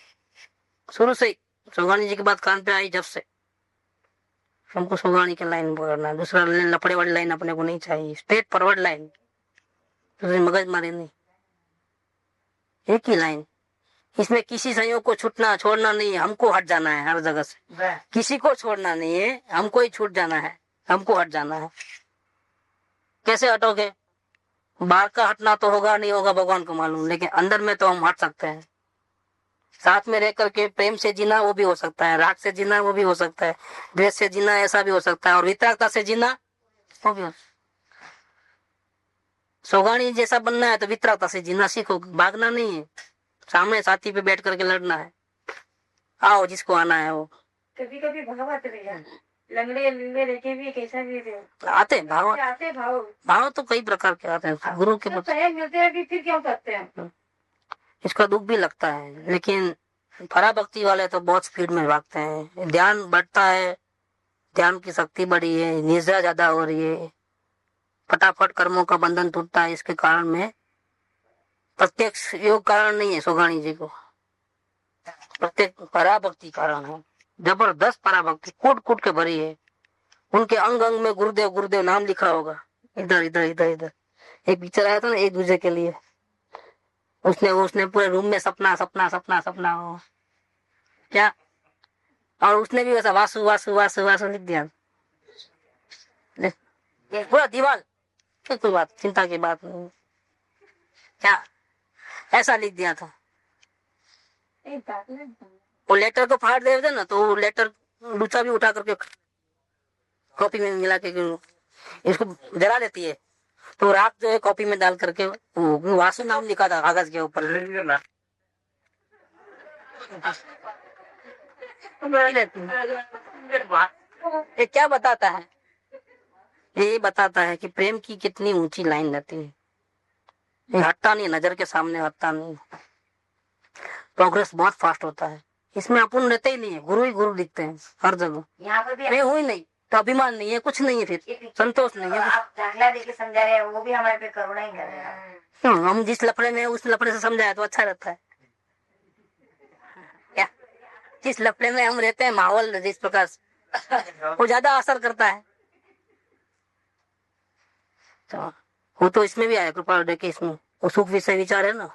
शुरू से ही। सोगाणी जी की बात कान पे आई जब से, हमको सोगानी की लाइन पकड़ना है, दूसरा लफड़े वाली लाइन अपने को नहीं चाहिए, स्ट्रेट फॉरवर्ड लाइन, दूसरी मगज मारे नहीं, एक ही लाइन। इसमें किसी संयोग को छूटना छोड़ना नहीं है, हमको हट जाना है हर जगह से, किसी को छोड़ना नहीं है, हमको ही छूट जाना है, हमको हट जाना है। कैसे हटोगे? बाहर का हटना तो होगा नहीं होगा भगवान को मालूम, लेकिन अंदर में तो हम हट सकते हैं। साथ में रह करके प्रेम से जीना वो भी हो सकता है, राग से जीना वो भी हो सकता है, द्वेष से जीना ऐसा भी हो सकता है, और वितरागता से जीना वो भी हो। सोगानी जैसा बनना है तो वितरागता से जीना सीखो, भागना नहीं है, सामने साथी पे बैठ करके लड़ना है। आओ जिसको आना है वो। कभी कभी भाव आते भैया, लंगड़े लंगड़े लेके भी कैसा भी आते भाव, आते भाव, भाव तो कई प्रकार के आते हैं, गुरु के सहयोग मिलते हैं कि फिर क्यों करते हैं। इसका दुख भी लगता है, लेकिन पराभक्ति वाले तो बहुत स्पीड में भागते हैं, ध्यान बढ़ता है, ध्यान की शक्ति बढ़ी है, निद्रा ज्यादा हो रही है, फटाफट कर्मों का बंधन टूटता है। इसके कारण में प्रत्यक्ष योग कारण नहीं है सोगानी जी को, प्रत्येक पराभक्ति कारण है, जबरदस्त पराभक्ति कूट कूट के भरी है। उनके अंग अंग में गुरुदेव गुरुदेव नाम लिखा होगा, इधर इधर इधर इधर। एक पिक्चर आया था ना एक दूसरे के लिए, उसने पूरे रूम में सपना सपना सपना सपना हो क्या, और उसने भी वैसा वासु वासु वासु वासु लिख दिया पूरा दीवार। कोई बात चिंता की बात नहीं, क्या ऐसा लिख दिया था। वो लेटर को फाड़ देते ना तो वो लेटर लूचा भी उठा करके कॉपी में मिला के इसको जला देती है, तो रात जो है कॉपी में डाल करके वासु नाम लिखा था कागज के ऊपर। ये क्या बताता है? ये बताता है कि प्रेम की कितनी ऊंची लाइन रहती है, ये हटता नहीं, नजर के सामने हटता नहीं, प्रोग्रेस बहुत फास्ट होता है। इसमें अपन रहते ही नहीं है, गुरु ही गुरु दिखते हैं हर जगह। यहाँ पर भी मैं हुई नहीं तो अभिमान नहीं है, कुछ नहीं है, फिर संतोष नहीं है। आप दाखला देके समझा रहे हैं, वो भी हमारे पे करुणा ही कर रहे हैं। हम जिस लफड़े में उस लफड़े से समझाए तो अच्छा रहता है क्या? जिस लफड़े में हम रहते हैं, माहौल जिस प्रकार वो ज्यादा असर करता है, तो वो तो इसमें भी आया कृपा देखे, इसमें वो सुख विषय विचार है ना।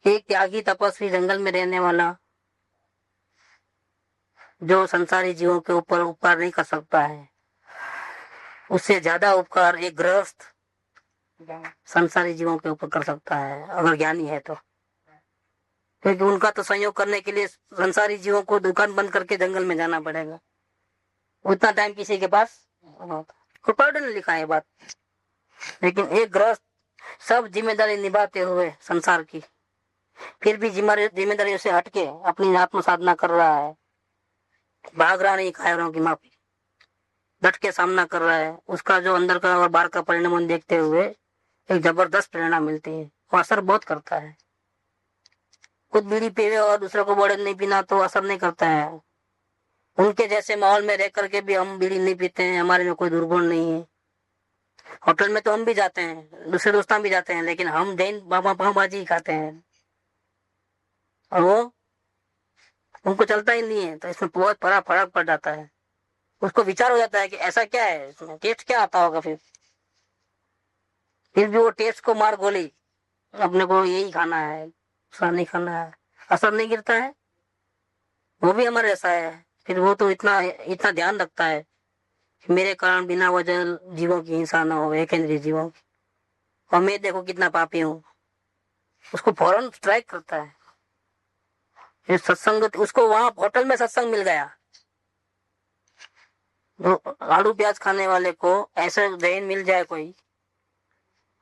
एक त्यागी तपस्वी जंगल में रहने वाला जो संसारी जीवों के ऊपर उपकार नहीं कर सकता है, उससे ज्यादा उपकार एक गृहस्थ संसारी जीवों के ऊपर कर सकता है, अगर ज्ञानी है तो। क्योंकि उनका तो संयोग करने के लिए संसारी जीवों को दुकान बंद करके जंगल में जाना पड़ेगा, उतना टाइम किसी के पास। कृपा ने लिखा है बात। लेकिन एक गृहस्थ सब जिम्मेदारी निभाते हुए संसार की, फिर भी जिम्मेदारी से हटके अपनी आत्म साधना कर रहा है, भाग रहा नहीं कायरों की माफी, डट के सामना कर रहा है, उसका जो अंदर का और बाहर का परिणाम देखते हुए एक जबरदस्त प्रेरणा मिलती है। वो असर बहुत करता है। खुद बीड़ी पीवे और दूसरों को बोले नहीं पीना तो असर नहीं करता है। उनके जैसे माहौल में रह करके भी हम बीड़ी नहीं पीते हैं, हमारे में कोई दुर्गुण नहीं है। होटल में तो हम भी जाते हैं, दूसरे दोस्तान भी जाते हैं, लेकिन हम जैन पाव भाजी खाते हैं और वो उनको चलता ही नहीं है। तो इसमें बहुत बड़ा फर्क पड़ जाता है। उसको विचार हो जाता है कि ऐसा क्या है, इसमें टेस्ट क्या आता होगा। फिर भी वो टेस्ट को मार गोली, अपने को यही खाना है, दूसरा नहीं खाना है, असर नहीं गिरता है। वो भी हमारे ऐसा है। फिर वो तो इतना ध्यान रखता है कि मेरे कारण बिना वजह जीवों की हिंसा न हो, एक इंद्रिय जीवों की। और मैं देखो कितना पापी हूँ, उसको फौरन स्ट्राइक करता है। ये सत्संग, उसको वहां होटल में सत्संग मिल गया। तो आलू प्याज खाने वाले को ऐसे जैन मिल जाए कोई,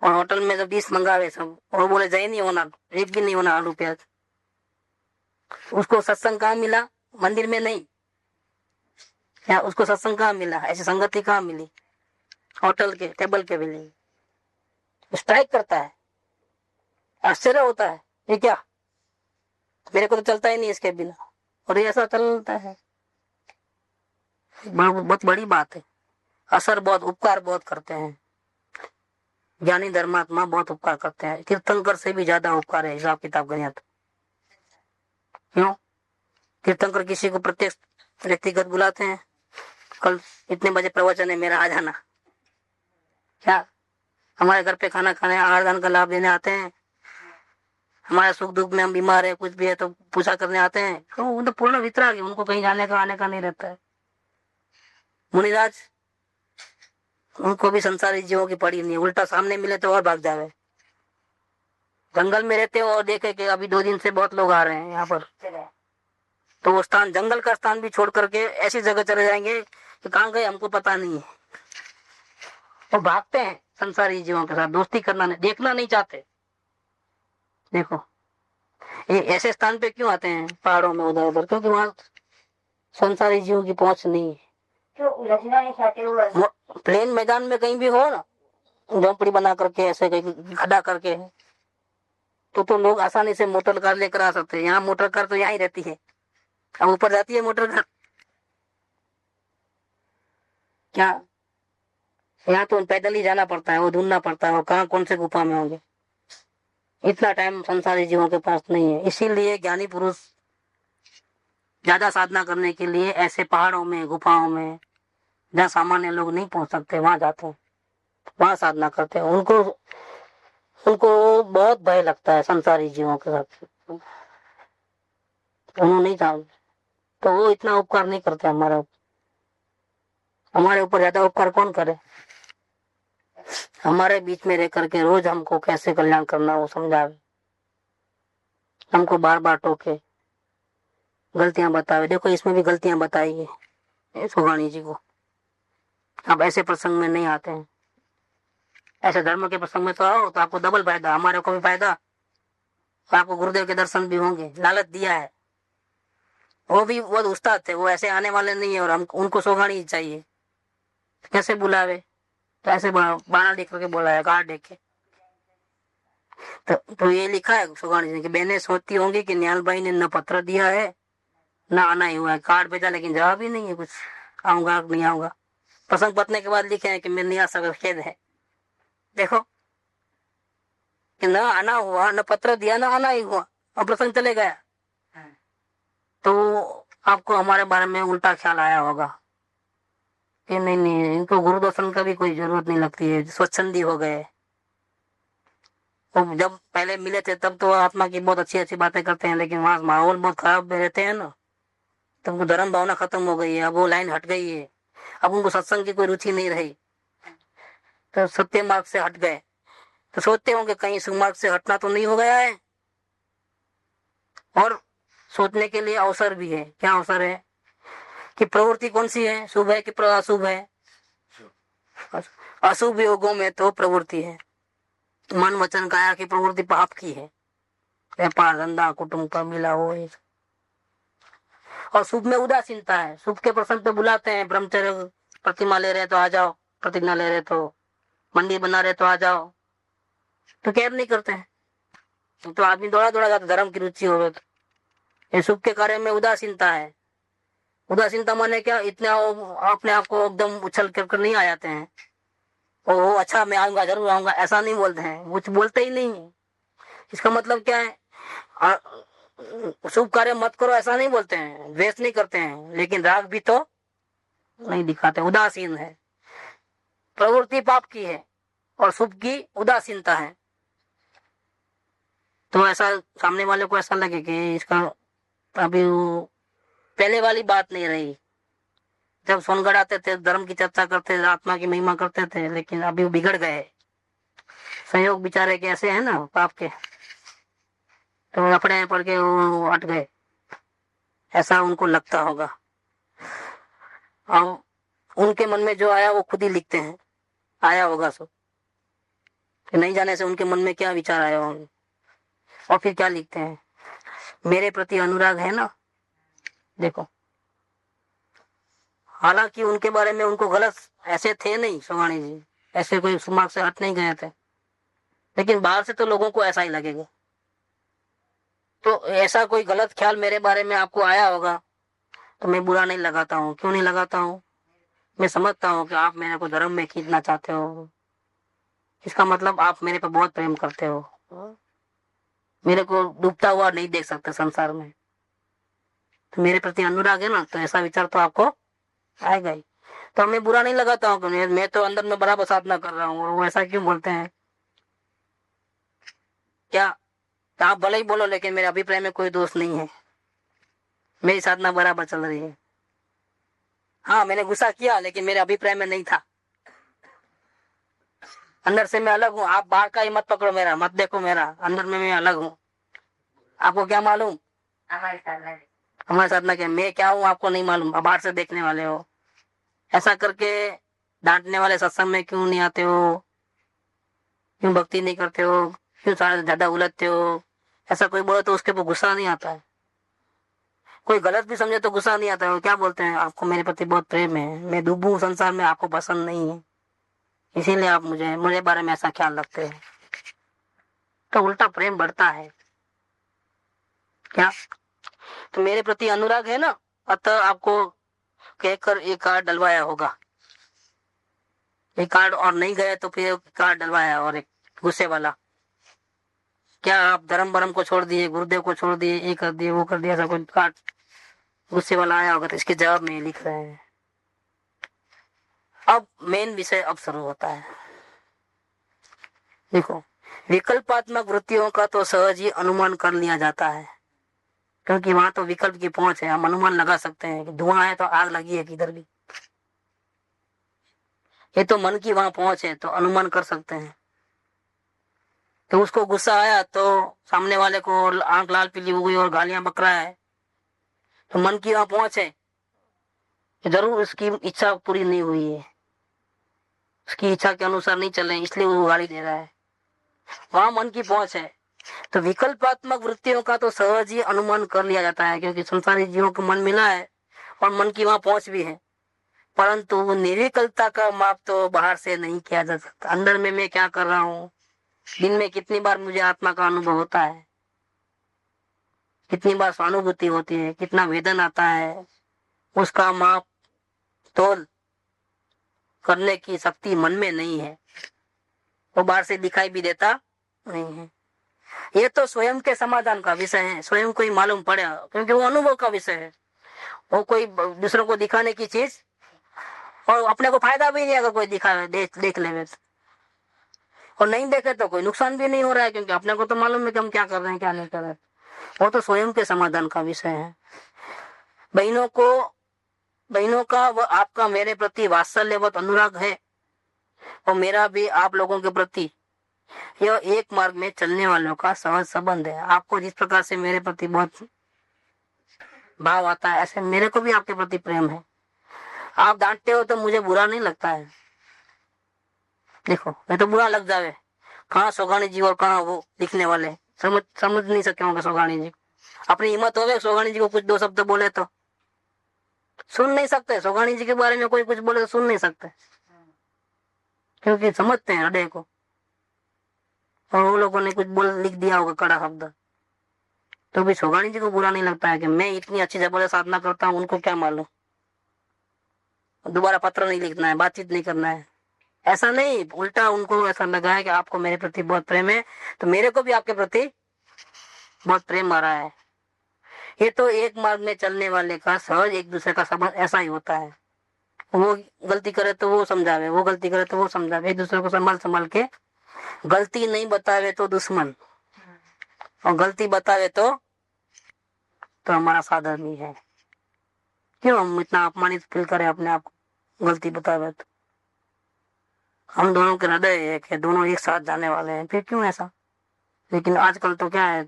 और होटल में जब 20 मंगावे सब, और बोले जैन नहीं होना, एक भी नहीं होना आलू प्याज, उसको सत्संग कहाँ मिला? मंदिर में नहीं। या उसको सत्संग कहाँ मिला? ऐसी संगति कहाँ मिली? होटल के टेबल के मिली। स्ट्राइक करता है, आश्चर्य होता है, ये क्या, मेरे को तो चलता ही नहीं इसके बिना, और ये ऐसा चलता है। बहुत बड़ी बात है। असर बहुत, उपकार बहुत करते हैं। ज्ञानी धर्मात्मा बहुत उपकार करते हैं। तीर्थंकर से भी ज्यादा उपकार है हिसाब किताब गया तो। क्यों? तीर्थंकर किसी को प्रत्यक्ष व्यक्तिगत बुलाते हैं, कल इतने बजे प्रवचन है मेरा, आ जाना। क्या हमारे घर पे खाना खाने, आहार का लाभ देने आते हैं? हमारे सुख दुख में हम बीमार है, कुछ भी है तो पूछा करने आते हैं? तो वो तो पूर्ण वितराग है, उनको कहीं जाने का आने का नहीं रहता है। मुनिराज, उनको भी संसारी जीवों की पड़ी नहीं, उल्टा सामने मिले तो और भाग जावे। जंगल में रहते हो और देखे कि अभी 2 दिन से बहुत लोग आ रहे हैं यहाँ पर, तो वो स्थान, जंगल का स्थान भी छोड़ करके ऐसी जगह चले जाएंगे कि कहाँ गए हमको पता नहीं है। वो भागते हैं संसारी जीवों के साथ, दोस्ती करना नहीं, देखना नहीं चाहते। देखो ये ऐसे स्थान पे क्यों आते हैं पहाड़ों में उधर उधर, क्योंकि वहां संसारी जीवों की पहुंच नहीं है। प्लेन मैदान में कहीं भी हो ना, झोंपड़ी बना करके ऐसे कहीं खड़ा करके, तो लोग आसानी से मोटर कार लेकर आ सकते हैं। यहाँ मोटर कार तो यहाँ ही रहती है, अब ऊपर जाती है मोटर कार क्या? यहाँ तो पैदल ही जाना पड़ता है, वो ढूंढना पड़ता है वो कहाँ कौन से गुफा में होंगे। इतना टाइम संसारी जीवों के पास नहीं है। इसीलिए ज्ञानी पुरुष ज्यादा साधना करने के लिए ऐसे पहाड़ों में, गुफाओं में, जहाँ सामान्य लोग नहीं पहुंच सकते, वहां जाते हैं, वहां साधना करते हैं। उनको बहुत भय लगता है संसारी जीवों के साथ, उन्होंने नहीं जानते, तो वो इतना उपकार नहीं करते हमारे ऊपर। हमारे ऊपर ज्यादा उपकार कौन करे? हमारे बीच में रह करके रोज हमको कैसे कल्याण करना वो समझावे, हमको बार बार टोके, गलतियां बतावे। देखो इसमें भी गलतियां बताई है सुगानी जी को। अब ऐसे प्रसंग में नहीं आते हैं, ऐसे धर्म के प्रसंग में तो आओ तो आपको डबल फायदा, हमारे को भी फायदा, आपको गुरुदेव के दर्शन भी होंगे। लालच दिया है, वो भी बहुत उस्ताद थे, वो ऐसे आने वाले नहीं है, और हम उनको सोगानी ही चाहिए। कैसे बुलावे? तो ऐसे बाणा देख करके बुलाया, कार्ड देख के। तो ये लिखा है सुगानी जी की बहनें सोचती होंगी कि निहाल भाई ने न पत्र दिया है न आना ही हुआ है, कार्ड भेजा लेकिन जवाब ही नहीं है कुछ, आऊंगा नहीं आऊंगा। प्रसंग पतने के बाद लिखे हैं कि मैं नहीं आ सका, खेद है। देखो कि न आना हुआ, न पत्र दिया, न आना ही हुआ, और प्रसंग चले गया। तो आपको हमारे बारे में उल्टा ख्याल आया होगा कि नहीं नहीं, इनको गुरु दर्शन का भी कोई जरूरत नहीं लगती है, स्वच्छंदी हो गए। तो जब पहले मिले थे तब तो आत्मा की बहुत अच्छी अच्छी बातें करते हैं, लेकिन वहां माहौल बहुत खराब रहते हैं ना, तो उनको धर्म भावना खत्म हो गई है, अब वो लाइन हट गई है, अब उनको सत्संग की कोई रुचि नहीं रही, तो सत्य मार्ग से हट गए। तो सोचते होंगे कहीं सुमार्ग से हटना तो नहीं हो गया है। और सोचने के लिए अवसर भी है। क्या अवसर है? कि प्रवृत्ति कौन सी है, शुभ है कि अशुभ है? अशुभ योगों में तो प्रवृत्ति है, मन वचन काया की प्रवृत्ति पाप की है, व्यापार धंधा कुटुंब का मिला हो। और शुभ में उदासीनता है, शुभ के प्रसंग पे बुलाते हैं, ब्रह्मचर्य प्रतिमा ले रहे तो आ जाओ, प्रतिज्ञा ले रहे तो, मंदिर बना रहे तो आ जाओ, तो केयर नहीं करते हैं। तो आदमी दौड़ा दौड़ा जाता, धर्म की रुचि हो तो। ये शुभ के कार्य में उदासीनता है। उदासीनता माने क्या? इतना अपने आप को एकदम उछल कर नहीं आ जाते हैं, ओ अच्छा मैं आऊंगा, जरूर आऊंगा, ऐसा नहीं बोलते हैं, कुछ बोलते ही नहीं है। इसका मतलब क्या है? शुभ कार्य मत करो ऐसा नहीं बोलते हैं, द्वेष नहीं करते हैं, लेकिन राग भी तो नहीं दिखाते, उदासीन है। प्रवृत्ति पाप की है और शुभ की उदासीनता है। तो ऐसा सामने वाले को ऐसा लगे कि इसका अभी वो पहले वाली बात नहीं रही, जब सोनगढ़ आते थे धर्म की चर्चा करते थे, आत्मा की महिमा करते थे, लेकिन अभी वो बिगड़ गए। संयोग बेचारे के ऐसे है ना पाप के, तो लफड़े पड़ के वो हट गए, ऐसा उनको लगता होगा। और उनके मन में जो आया वो खुद ही लिखते हैं, आया होगा सो, कि नहीं जाने से उनके मन में क्या विचार आया होंगे, और फिर क्या लिखते हैं, मेरे प्रति अनुराग है ना। देखो हालांकि उनके बारे में उनको गलत ऐसे थे नहीं, सोगानी जी ऐसे कोई सुमार्ग से हट नहीं गए थे, लेकिन बाहर से तो लोगों को ऐसा ही लगेगा। तो ऐसा कोई गलत ख्याल मेरे बारे में आपको आया होगा तो मैं बुरा नहीं लगाता हूँ। क्यों नहीं लगाता हूँ? मैं समझता हूँ कि आप मेरे को धर्म में खींचना चाहते हो, इसका मतलब आप मेरे पर बहुत प्रेम करते हो, मेरे को डूबता हुआ नहीं देख सकते संसार में, तो मेरे प्रति अनुराग है ना, तो ऐसा विचार तो आपको आएगा ही। तो हमें बुरा नहीं लगाता हूँ कि मैं तो अंदर में बराबर साधना कर रहा हूँ, और वो ऐसा क्यों बोलते हैं? क्या? तो आप भले ही बोलो, लेकिन मेरे अभिप्राय में कोई दोष नहीं है, मेरी साधना बराबर चल रही है। हाँ, मैंने गुस्सा किया, लेकिन मेरे अभिप्राय में नहीं था। अंदर से मैं अलग हूँ। आप बाहर का ही मत पकड़ो, मेरा मत देखो, मेरा अंदर में मैं अलग हूँ। आपको क्या मालूम हमारे साधना क्या? मैं क्या हूँ आपको नहीं मालूम, आप बाहर से देखने वाले हो। ऐसा करके डांटने वाले सत्संग में क्यों नहीं आते हो? क्यों भक्ति नहीं करते हो? क्यों सारा ज्यादा उलझते हो? ऐसा कोई बोले तो उसके ऊपर गुस्सा नहीं आता है। कोई गलत भी समझे तो गुस्सा नहीं आता है। वो क्या बोलते हैं, आपको मेरे प्रति बहुत प्रेम है, मैं डूबू हूं संसार में, आपको पसंद नहीं है, इसीलिए आप मुझे बारे में ऐसा ख्याल रखते हैं। तो उल्टा प्रेम बढ़ता है क्या? तो मेरे प्रति अनुराग है ना, अतः आपको कहकर एक कार्ड डलवाया होगा। एक कार्ड और नहीं गया तो फिर कार्ड डलवाया, और एक गुस्से वाला। क्या आप धर्म बरम को छोड़ दिए, गुरुदेव को छोड़ दिए, ये कर दिए, वो कर दिया, ऐसा कोई कार्ड गुस्से वाला आया होगा? तो इसके जवाब में लिख रहे हैं। अब मेन विषय अब शुरू होता है। देखो, विकल्पात्मक वृत्तियों का तो सहज ही अनुमान कर लिया जाता है, क्योंकि वहां तो विकल्प की पहुंच है। हम अनुमान लगा सकते हैं कि धुआं है तो आग लगी है किधर भी। ये तो मन की वहां पहुंच है, तो अनुमान कर सकते हैं। तो उसको गुस्सा आया तो सामने वाले को आंख लाल पीली हो गई और गालियां बक रहा है, तो मन की वहां पहुंच है कि जरूर उसकी इच्छा पूरी नहीं हुई है, उसकी इच्छा के अनुसार नहीं चले, इसलिए वो गाली दे रहा है। वहां मन की पहुंच है। तो विकल्पात्मक वृत्तियों का तो सहज ही अनुमान कर लिया जाता है, क्योंकि संसारी जीवों को मन मिला है और मन की वहां पहुंच भी है। परंतु निर्विकल्पता का माप तो बाहर से नहीं किया जा सकता। अंदर में मैं क्या कर रहा हूँ, दिन में कितनी बार मुझे आत्मा का अनुभव होता है, कितनी बार स्वानुभूति होती है, कितना वेदन आता है, उसका माप तोल करने की शक्ति मन में नहीं है। वो बाहर से दिखाई भी देता नहीं है। ये तो स्वयं के समाधान का विषय है, स्वयं को ही मालूम पड़े, क्योंकि वो अनुभव का विषय है। वो कोई दूसरों को दिखाने की चीज, और अपने को फायदा भी नहीं अगर कोई दिखावे, देख ले, और नहीं देखे तो कोई नुकसान भी नहीं हो रहा है, क्योंकि अपने को तो मालूम है कि हम क्या कर रहे हैं, क्या नहीं कर रहे हैं। वो तो स्वयं के समाधान का विषय है। बहनों का व आपका मेरे प्रति वात्सल्य व अनुराग है, और मेरा भी आप लोगों के प्रति। यह एक मार्ग में चलने वालों का सहज संबंध है। आपको जिस प्रकार से मेरे प्रति बहुत भाव आता है, ऐसे मेरे को भी आपके प्रति प्रेम है। आप डांटते हो तो मुझे बुरा नहीं लगता है। देखो, मैं तो बुरा लग जावे, कहाँ सोगानी जी और कहाँ वो लिखने वाले समझ नहीं सके होंगे। सोगानी जी अपनी हिम्मत हो, सोगानी जी को कुछ दो शब्द बोले तो सुन नहीं सकते। सोगानी जी के बारे में कोई कुछ बोले तो सुन नहीं सकते, क्योंकि समझते हैं हृदय को। और वो लोगों ने कुछ बोल लिख दिया होगा कड़ा शब्द, तो भी सोगानी जी को बुरा नहीं लगता है कि मैं इतनी अच्छी जबरदस्त साधना करता हूँ, उनको क्या मालूम। दोबारा पत्र नहीं लिखना है, बातचीत नहीं करना है, ऐसा नहीं। उल्टा उनको ऐसा लगा है कि आपको मेरे प्रति बहुत प्रेम है, तो मेरे को भी आपके प्रति बहुत प्रेम आ रहा है। ये तो एक मार्ग में चलने वाले का सहज एक दूसरे का संबंध ऐसा ही होता है। वो गलती करे तो वो समझावे, वो गलती करे तो वो समझावे, एक दूसरे को संभाल के। गलती नहीं बतावे तो दुश्मन, और गलती बतावे तो हमारा साधन ही है। क्यों हम इतना अपमानित फील करें अपने आप को गलती बतावे तो? हम दोनों के हृदय एक है, दोनों एक साथ जाने वाले हैं, फिर क्यों ऐसा? लेकिन आजकल तो क्या है,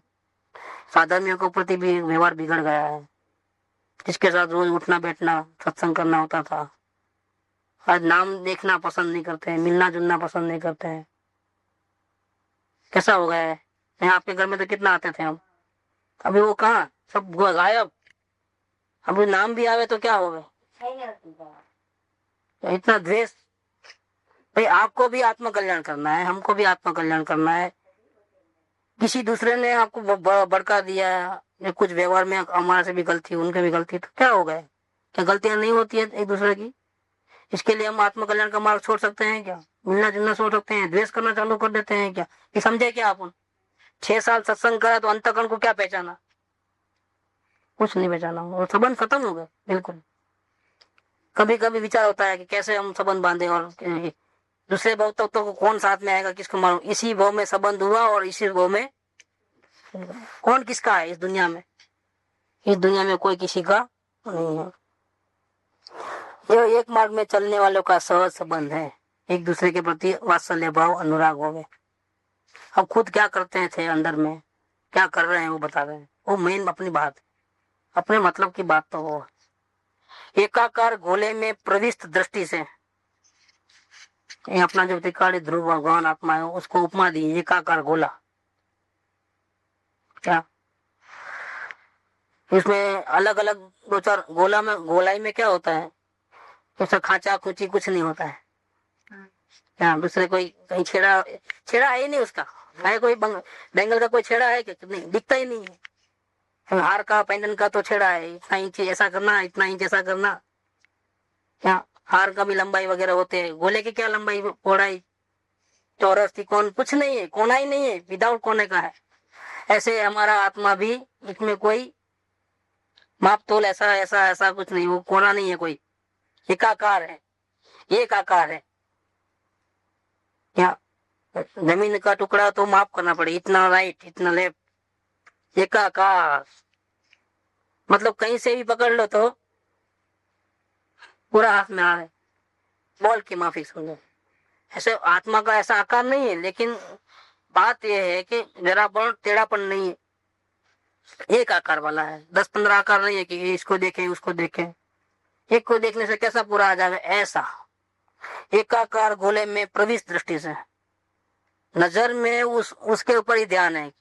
साधर्मियों के प्रति भी व्यवहार बिगड़ गया है। जिसके साथ रोज उठना बैठना सत्संग करना होता था, आज नाम देखना पसंद नहीं करते हैं, मिलना जुलना पसंद नहीं करते हैं। कैसा हो गया है? नहीं, आपके घर में तो कितना आते थे हम, अभी वो कहाँ, सब गायब। अभी नाम भी आवे तो क्या हो गए, इतना द्वेष। भाई आपको भी आत्म कल्याण करना है, हमको भी आत्म कल्याण करना है। किसी दूसरे ने आपको भड़का दिया या कुछ व्यवहार में हमारे से भी गलती, उनके भी गलती, तो क्या हो गया? क्या गलतियां नहीं होती है एक दूसरे की? इसके लिए हम आत्म कल्याण का मार्ग छोड़ सकते हैं क्या? मिलना जुलना छोड़ सकते हैं? द्वेष करना चालू कर देते हैं क्या? ये समझे क्या अपन? 6 साल सत्संग करा तो अंतकरण को क्या पहचाना? कुछ नहीं पहचाना, और संबंध खत्म हो गए बिल्कुल। कभी कभी विचार होता है कि कैसे हम संबंध बांधे और दूसरे भाव तत्वों को कौन साथ में आएगा, किसको मालूम। इसी भाव में संबंध हुआ और इसी भाव में कौन किसका है इस दुनिया में। इस दुनिया में कोई किसी का नहीं है। यह एक मार्ग में चलने वालों का सहज संबंध है, एक दूसरे के प्रति वात्सल्य भाव अनुराग होवे। अब खुद क्या करते थे अंदर में, क्या कर रहे हैं वो बता रहे हैं, वो मेन अपनी बात, अपने मतलब की बात तो वो एकाकार गोले में प्रविष्ट दृष्टि से। ये अपना जो त्रिकाली ध्रुव भगवान आत्मा है उसको उपमा दी एकाकार गोला। क्या इसमें अलग अलग दो चार गोला में, गोलाई में क्या होता है, उसका खांचा खुची कुछ नहीं होता है। क्या दूसरे कोई कहीं छेड़ा छेड़ा है ही नहीं उसका, है कोई बेंगल का कोई छेड़ा है कि नहीं, दिखता ही नहीं है। हार का पेंडन का तो छेड़ा है, इतना इंच ऐसा करना, इतना इंच ऐसा करना। क्या हार का भी लंबाई वगैरह होते हैं, गोले की क्या लंबाई पौड़ाई, चौरस त्रिकोण कुछ नहीं है, कोना ही नहीं है, विदाउट कोने का है। ऐसे हमारा आत्मा भी, इसमें कोई माप तोल ऐसा ऐसा ऐसा कुछ नहीं, वो कोना नहीं है कोई, एकाकार है, एक आकार है। क्या जमीन का टुकड़ा तो माप करना पड़े, इतना राइट इतना लेफ्ट, एकाकार मतलब कहीं से भी पकड़ लो तो पूरा हाथ में आ रहा है, बॉल की माफी समझो। ऐसे आत्मा का ऐसा आकार नहीं है, लेकिन बात यह है कि जरा बड़ टेढ़ापन नहीं है, एक आकार वाला है, 10-15 आकार नहीं है कि इसको देखें उसको देखें, एक को देखने से कैसा पूरा आ जाए, ऐसा एकाकार गोले में प्रविष्ट दृष्टि से नजर में उसके ऊपर ही ध्यान है,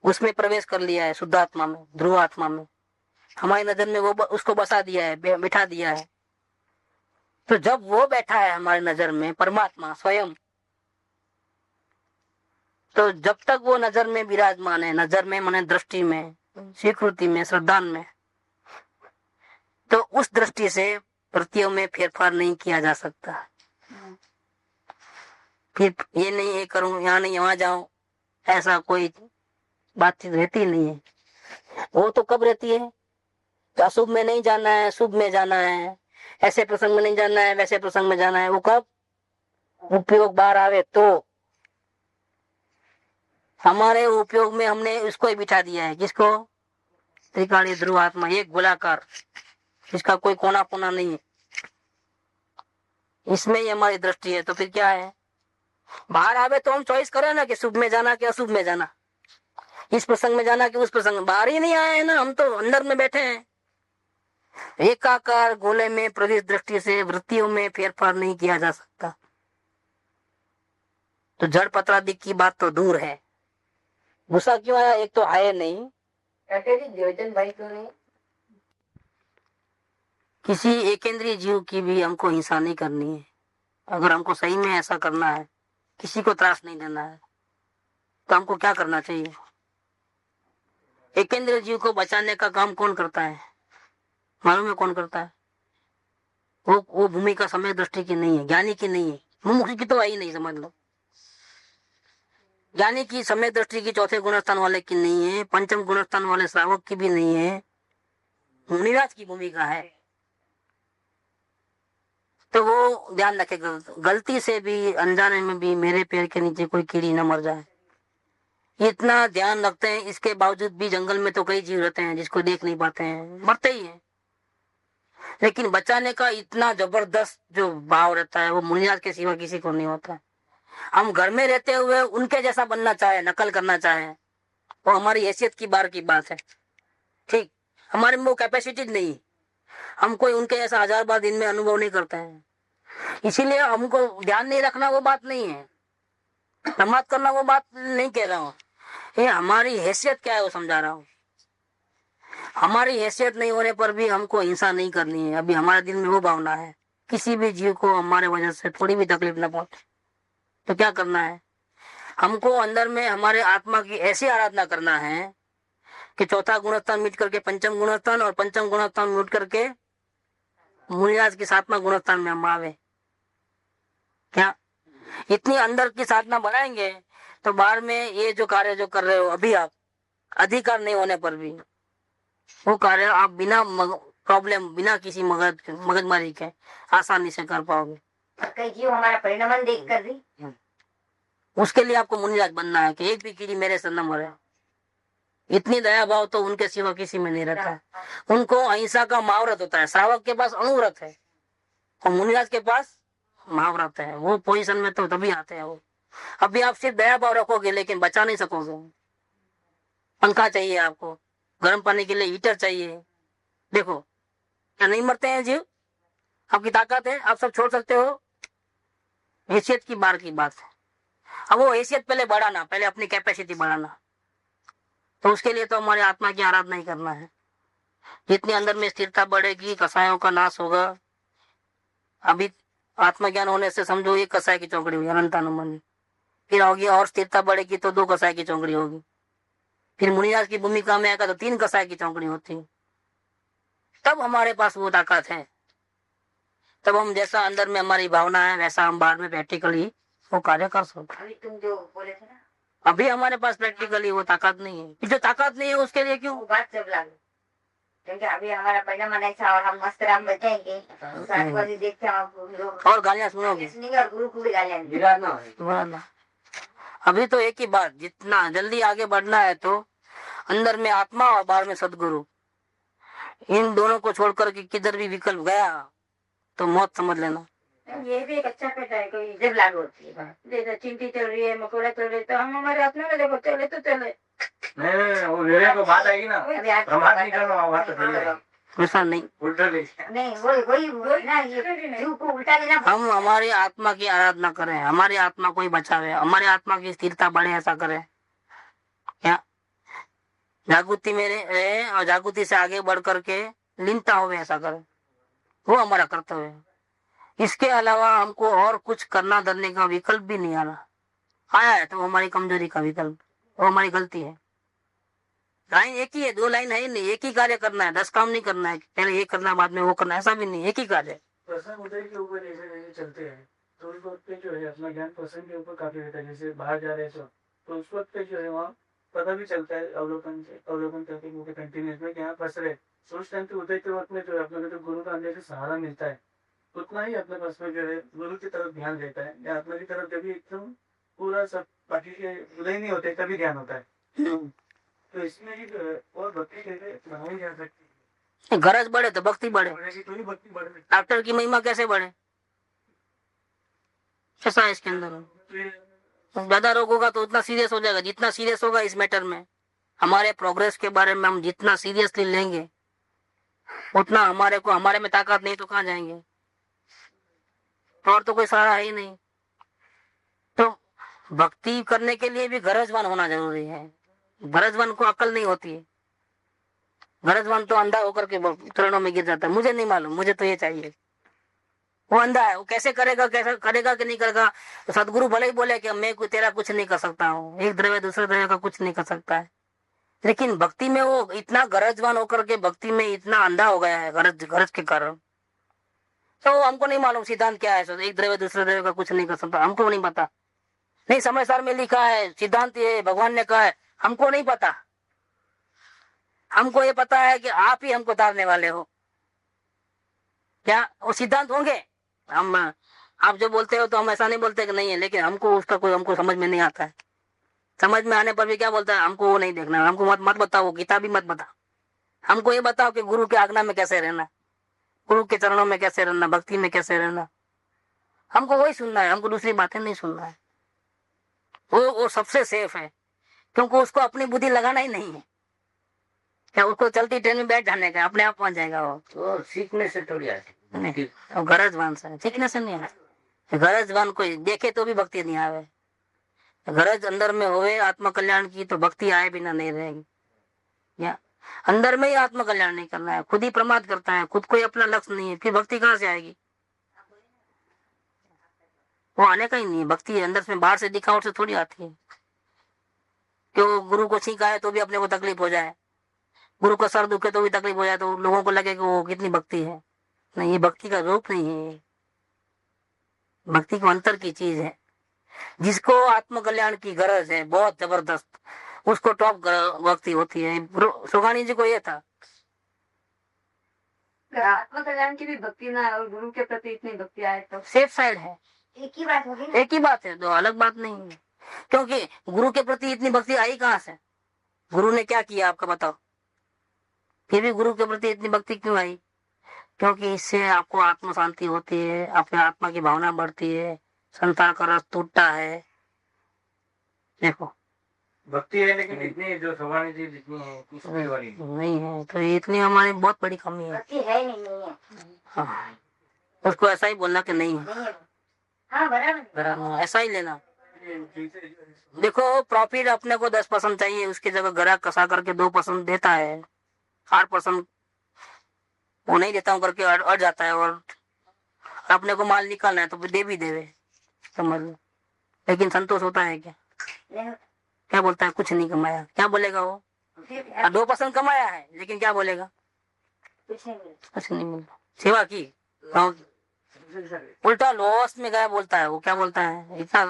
उसमें प्रवेश कर लिया है, शुद्ध आत्मा में, ध्रुव आत्मा में हमारी नजर में वो उसको बसा दिया है, बिठा दिया है। तो जब वो बैठा है हमारी नजर में परमात्मा स्वयं, तो जब तक वो नजर में विराजमान है, नजर में माने दृष्टि में, स्वीकृति में, श्रद्धा में, तो उस दृष्टि से वृत्तियों में फेरफार नहीं किया जा सकता। फिर ये नहीं ये करूं, यहाँ नहीं वहां जाऊं, ऐसा कोई बातचीत रहती नहीं है। वो तो कब रहती है, तो अशुभ में नहीं जाना है, शुभ में जाना है, ऐसे प्रसंग में नहीं जाना है, वैसे प्रसंग में जाना है। वो कब उपयोग बाहर आवे तो, हमारे उपयोग में हमने उसको ही बिठा दिया है, किसको, त्रिकाली ध्रुव आत्मा, एक गोलाकार, इसका कोई कोना कोना नहीं है, इसमें ही हमारी दृष्टि है। तो फिर क्या है, बाहर आवे तो हम चॉइस करें ना कि शुभ में जाना कि अशुभ में जाना, इस प्रसंग में जाना कि उस प्रसंग में। बाहर ही नहीं आए हैं ना, हम तो अंदर में बैठे हैं। एकाकार गोले में प्रवेश दृष्टि से वृत्तियों में फेरफार नहीं किया जा सकता। तो जड़ पत्रादिक की बात तो दूर है। गुस्सा क्यों आया, एक तो आए नहीं, भाई क्यों नहीं, किसी एकेंद्रीय जीव की भी हमको हिंसा नहीं करनी है। अगर हमको सही में ऐसा करना है, किसी को त्रास नहीं देना है, तो हमको क्या करना चाहिए। एकेंद्रीय जीव को बचाने का काम कौन करता है, मालूम है कौन करता है, वो भूमिका समय दृष्टि की नहीं है, ज्ञानी की नहीं है, मुमुक्षु की तो आई नहीं, समझ लो। ज्ञानी की समय दृष्टि की चौथे गुणस्थान वाले की नहीं है, पंचम गुणस्थान वाले श्रावक की भी नहीं है, मुनिराज की भूमिका है। तो वो ध्यान रखेगा, गलती से भी अनजाने में भी मेरे पैर के नीचे कोई कीड़ी न मर जाए, इतना ध्यान रखते हैं। इसके बावजूद भी जंगल में तो कई जीव रहते हैं जिसको देख नहीं पाते हैं, मरते ही हैं, लेकिन बचाने का इतना जबरदस्त जो भाव रहता है वो मुनिराज के सिवा किसी को नहीं होता है। हम घर में रहते हुए उनके जैसा बनना चाहे, नकल करना चाहे, वो हमारी हैसियत की बार की बात है, ठीक, हमारे में वो कैपेसिटी नहीं, हम कोई उनके ऐसा 1000 बार दिन में अनुभव नहीं करते हैं। इसीलिए हमको ध्यान नहीं रखना वो बात नहीं है, समाप्त करना वो बात नहीं कह रहा हूँ, ये हमारी हैसियत क्या है वो समझा रहा हूँ। हमारी हैसियत नहीं होने पर भी हमको हिंसा नहीं करनी है। अभी हमारे दिल में वो भावना है किसी भी जीव को हमारे वजह से थोड़ी भी तकलीफ न पहुंचे, तो क्या करना है, हमको अंदर में हमारे आत्मा की ऐसी आराधना करना है कि चौथा गुणस्थान मिट करके पंचम गुणस्थान और पंचम गुणस्थान मिट करके मुनिराज की 7वां गुणस्थान में हम आवे। क्या इतनी अंदर की साधना बनाएंगे तो बाहर में ये जो कार्य जो कर रहे हो अभी आप, अधिकार नहीं होने पर भी वो कार्य आप बिना प्रॉब्लम बिना किसी मगजमारी के आसानी से कर पाओगे। कई जीव हमारा परिणाम देख कर भी उसके लिए आपको मुनिराज बनना है कि एक भी कीड़ी मेरे से न मरे। इतनी दया भाव तो उनके सिवा किसी में नहीं रहता है। उनको अहिंसा का महाव्रत होता है। श्रावक के पास अणुव्रत है और मुनिराज के पास महाव्रत है। वो पोजीशन में तो तभी आते हैं वो। अभी आप सिर्फ दया भाव रखोगे लेकिन बचा नहीं सकोगे। पंखा चाहिए आपको, गर्म पानी के लिए हीटर चाहिए। देखो क्या नहीं मरते हैं जीव? आपकी ताकत है, आप सब छोड़ सकते हो। हैसियत की बार की बात है। अब वो हैसियत पहले बढ़ाना, पहले अपनी कैपेसिटी बढ़ाना। तो उसके लिए तो हमारी आत्मा की आराधना ही करना है। जितनी अंदर में स्थिरता बढ़ेगी, कसायों का नाश होगा। अभी आत्मज्ञान होने से समझो एक कसाय की चौकड़ी हुई अनंतानुमनी, फिर होगी और स्थिरता बढ़ेगी तो 2 कसाय की चौकड़ी होगी, फिर मुनिराज की भूमिका में आएगा तो 3 कसाय की चौकड़ी होती है। तब हमारे पास वो ताकत है। तब हम जैसा अंदर में हमारी भावना है वैसा हम बाहर में प्रैक्टिकली वो कार्य कर सकते। अभी तुम जो बोले थे ना, अभी हमारे पास प्रैक्टिकली वो ताकत नहीं है। जो ताकत नहीं है उसके लिए क्यों वो बात जब लागू, क्योंकि अभी हमारा परिणाम ऐसा और हम मस्त राम बैठेंगे शास्त्रवादी देखते हैं हम लोग और गालियां सुनोगे सुनेंगे और गुरु को भी गालियां देंगे। अभी तो एक ही बात, जितना जल्दी आगे बढ़ना है तो अंदर में आत्मा और बाहर में सदगुरु, इन दोनों को छोड़कर के किधर भी विकल्प गया तो मौत समझ लेना। ये भी एक अच्छा पेट है। कोई जब लागू होती है जैसे चिंटी चल रही है, मकोड़ा चल रही है, तो हम हमारे आत्मा में देखो चले तो चले। नहीं वो मेरे को बात आएगी ना, प्रमाद नहीं करना, बात तो सही है। वैसा नहीं, उल्टा नहीं वही ना, ये जीव को उल्टा देना। हम हमारी आत्मा की आराधना करें, हमारी आत्मा को ही बचावे, हमारी आत्मा की स्थिरता बढ़े, ऐसा करें। क्या जागृति में रहे और जागृति से आगे बढ़ करके लीनता हो, ऐसा करें। वो हमारा कर्तव्य है। इसके अलावा हमको और कुछ करना धरने का विकल्प भी नहीं आना आया है तो हमारी कमजोरी का विकल्प, वो हमारी गलती है। लाइन एक ही है, 2 लाइन है ही नहीं। एक ही कार्य करना है, 10 काम नहीं करना है, पहले ये करना बाद में वो करना, ऐसा भी नहीं। एक ही कार्य है। प्रसंग उदय के ऊपर जैसे चलते हैं तो उस वक्त पे जो है अपना ज्ञान प्रसंग के ऊपर काफी रहता है। जैसे बाहर जा रहे हैं तो उस वक्त पे जो है वहाँ पता भी चलता है अवलोकन करके क्योंकि कंटिन्यूस में यहाँ फंस रहे, तो उस टाइम पे उदय के वक्त में जो है अपने को जो गुरु का अंदर से सहारा मिलता है उतना ही अपने पास में जो है गुरु की तरफ ध्यान देता है, या आत्मा की तरफ जब भी एकदम पूरा सब बाकी के उदय नहीं होते तभी ध्यान होता है। तो इसमें ही जो है और भक्ति कैसे बनाई जा सकती है? गरज बढ़े तो भक्ति बढ़े। तो ही भक्ति बढ़ सकती डॉक्टर की महिमा कैसे बढ़े? ऐसा है इसके अंदर। है। ज्यादा रोग होगा तो उतना सीरियस हो जाएगा। जितना सीरियस होगा इस मैटर में, हमारे प्रोग्रेस के बारे में हम जितना सीरियसली लेंगे उतना हमारे में ताकत नहीं तो कहाँ जाएंगे? और तो कोई सहारा है ही नहीं। तो भक्ति करने के लिए भी गरजवान होना जरूरी है। गरजवान को अकल नहीं होती है। गरजवान तो अंधा होकर के चरणों में गिर जाता है, मुझे नहीं मालूम, मुझे तो ये चाहिए। वो अंधा है, वो कैसे करेगा कि नहीं करेगा। तो सदगुरु भले ही बोले कि मैं तेरा कुछ नहीं कर सकता हूँ, एक द्रव्य दूसरे द्रव्य का कुछ नहीं कर सकता है, लेकिन भक्ति में वो इतना गरजवान होकर के भक्ति में इतना अंधा हो गया है गरज के कारण। तो हमको नहीं मालूम सिद्धांत क्या है। तो एक द्रव्य दूसरे द्रव्य का कुछ नहीं कर सकता, हमको नहीं पता। नहीं, समय सार में लिखा है, सिद्धांत ये भगवान ने कहा है, हमको नहीं पता। हमको ये पता है कि आप ही हमको तारने वाले हो। क्या वो सिद्धांत होंगे? हम आप जो बोलते हो तो हम ऐसा नहीं बोलते कि नहीं है, लेकिन हमको उसका कोई हमको समझ में नहीं आता है। समझ में आने पर भी क्या बोलता है, हमको वो नहीं देखना, हमको मत बताओ, गीता भी मत बता, हमको ये बताओ कि गुरु के आज्ञा में कैसे रहना, गुरु के चरणों में कैसे रहना, भक्ति में कैसे रहना। हमको वही सुनना है, हमको दूसरी बातें नहीं सुनना है। वो सबसे सेफ है, क्योंकि उसको अपनी बुद्धि लगाना ही नहीं है। क्या उसको चलती ट्रेन में बैठ जाने का, अपने आप पहुंच जाएगा वो। तो सीखने से थोड़ी आती नहीं, अब गरजवान से सीखने से नहीं आती। गरजवान कोई देखे तो भी भक्ति नहीं आवे। गरज अंदर में होवे आत्म कल्याण की तो भक्ति आए बिना नहीं रहेगी। या अंदर में ही आत्म कल्याण नहीं करना है, खुद ही प्रमाद करता है, खुद को ही अपना लक्ष्य नहीं है, फिर भक्ति कहाँ से आएगी? वो आने का ही नहीं है। भक्ति अंदर से बाहर से दिखावट से थोड़ी आती है। क्यों गुरु को छींका है तो भी अपने को तकलीफ हो जाए, गुरु का सर दुखे तो भी तकलीफ हो जाए, तो लोगों को लगे कि वो कितनी भक्ति है। नहीं, ये भक्ति का रूप नहीं है, भक्ति को अंतर की चीज है। जिसको आत्म कल्याण की गरज है बहुत जबरदस्त, उसको टॉप भक्ति होती है। सुगानी जी को ये था, आत्मकल्याण की भी भक्ति ना और गुरु के प्रति इतनी भक्ति आए तो सेफ साइड है, एक ही बात होगी। एक ही बात है, दो अलग बात नहीं है। क्योंकि गुरु के प्रति इतनी भक्ति आई कहाँ से? गुरु ने क्या किया आपका बताओ? फिर भी गुरु के प्रति इतनी भक्ति क्यों आई? क्योंकि इससे आपको आत्म शांति होती है, अपने आत्मा की भावना बढ़ती है, संसार का रस टूटता है। देखो भक्ति है लेकिन इतनी जो भगवान जी जितनी है इतनी स्पीड वाली नहीं है, तो इतनी हमारी बहुत बड़ी कमी है। भक्ति है नहीं है। हाँ, उसको ऐसा ही बोलना कि नहीं है। हाँ बराबर, ऐसा ही लेना। देखो प्रॉफिट अपने को 10% चाहिए, उसकी जगह ग्राहक कसा करके 2% देता है, 8% वो नहीं देता हूँ करके अड़ जाता है, और अपने को माल निकालना है तो दे भी देवे, समझ लो। लेकिन संतोष होता है क्या? क्या बोलता है? कुछ नहीं कमाया, क्या बोलेगा वो? 2% कमाया है लेकिन क्या बोलेगा? कुछ नहीं मिला। सेवा की उल्टा लॉस में गया बोलता है वो। क्या बोलता है? इतना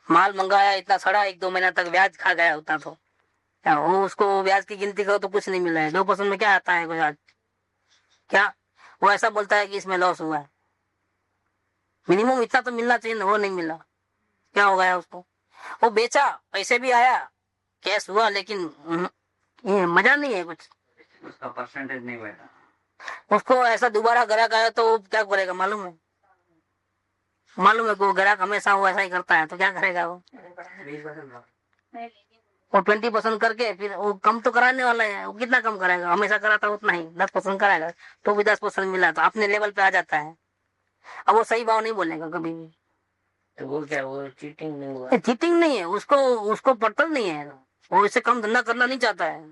माल मंगाया, इतना सड़ा, 1-2 महीना तक ब्याज खा गया उतना, तो क्या वो उसको ब्याज की गिनती करो तो कुछ नहीं मिला है। 2% में क्या आता है कोई आज? क्या वो ऐसा बोलता है कि इसमें लॉस हुआ है? मिनिमम इतना तो मिलना चाहिए ना, वो नहीं मिला, क्या हो गया उसको? वो बेचा, पैसे भी आया, कैश हुआ, लेकिन ये मजा नहीं है कुछ, उसका परसेंटेज नहीं बैठा। उसको ऐसा दोबारा ग्राहक आया तो वो क्या करेगा मालूम है? मालूम है को ग्राहक हमेशा वो ऐसा ही करता है, तो क्या करेगा वो? 20% करके फिर वो कम तो कराने वाला है। वो कितना कम कराएगा? हमेशा कराता उतना ही, 10% कराएगा तो भी 10% मिला तो अपने लेवल पे आ जाता है। अब वो सही भाव नहीं बोलेगा कभी भी। तो वो क्या, वो चीटिंग नहीं हुआ? चीटिंग नहीं है, उसको पड़ता नहीं है, वो इससे कम धंधा करना नहीं चाहता है।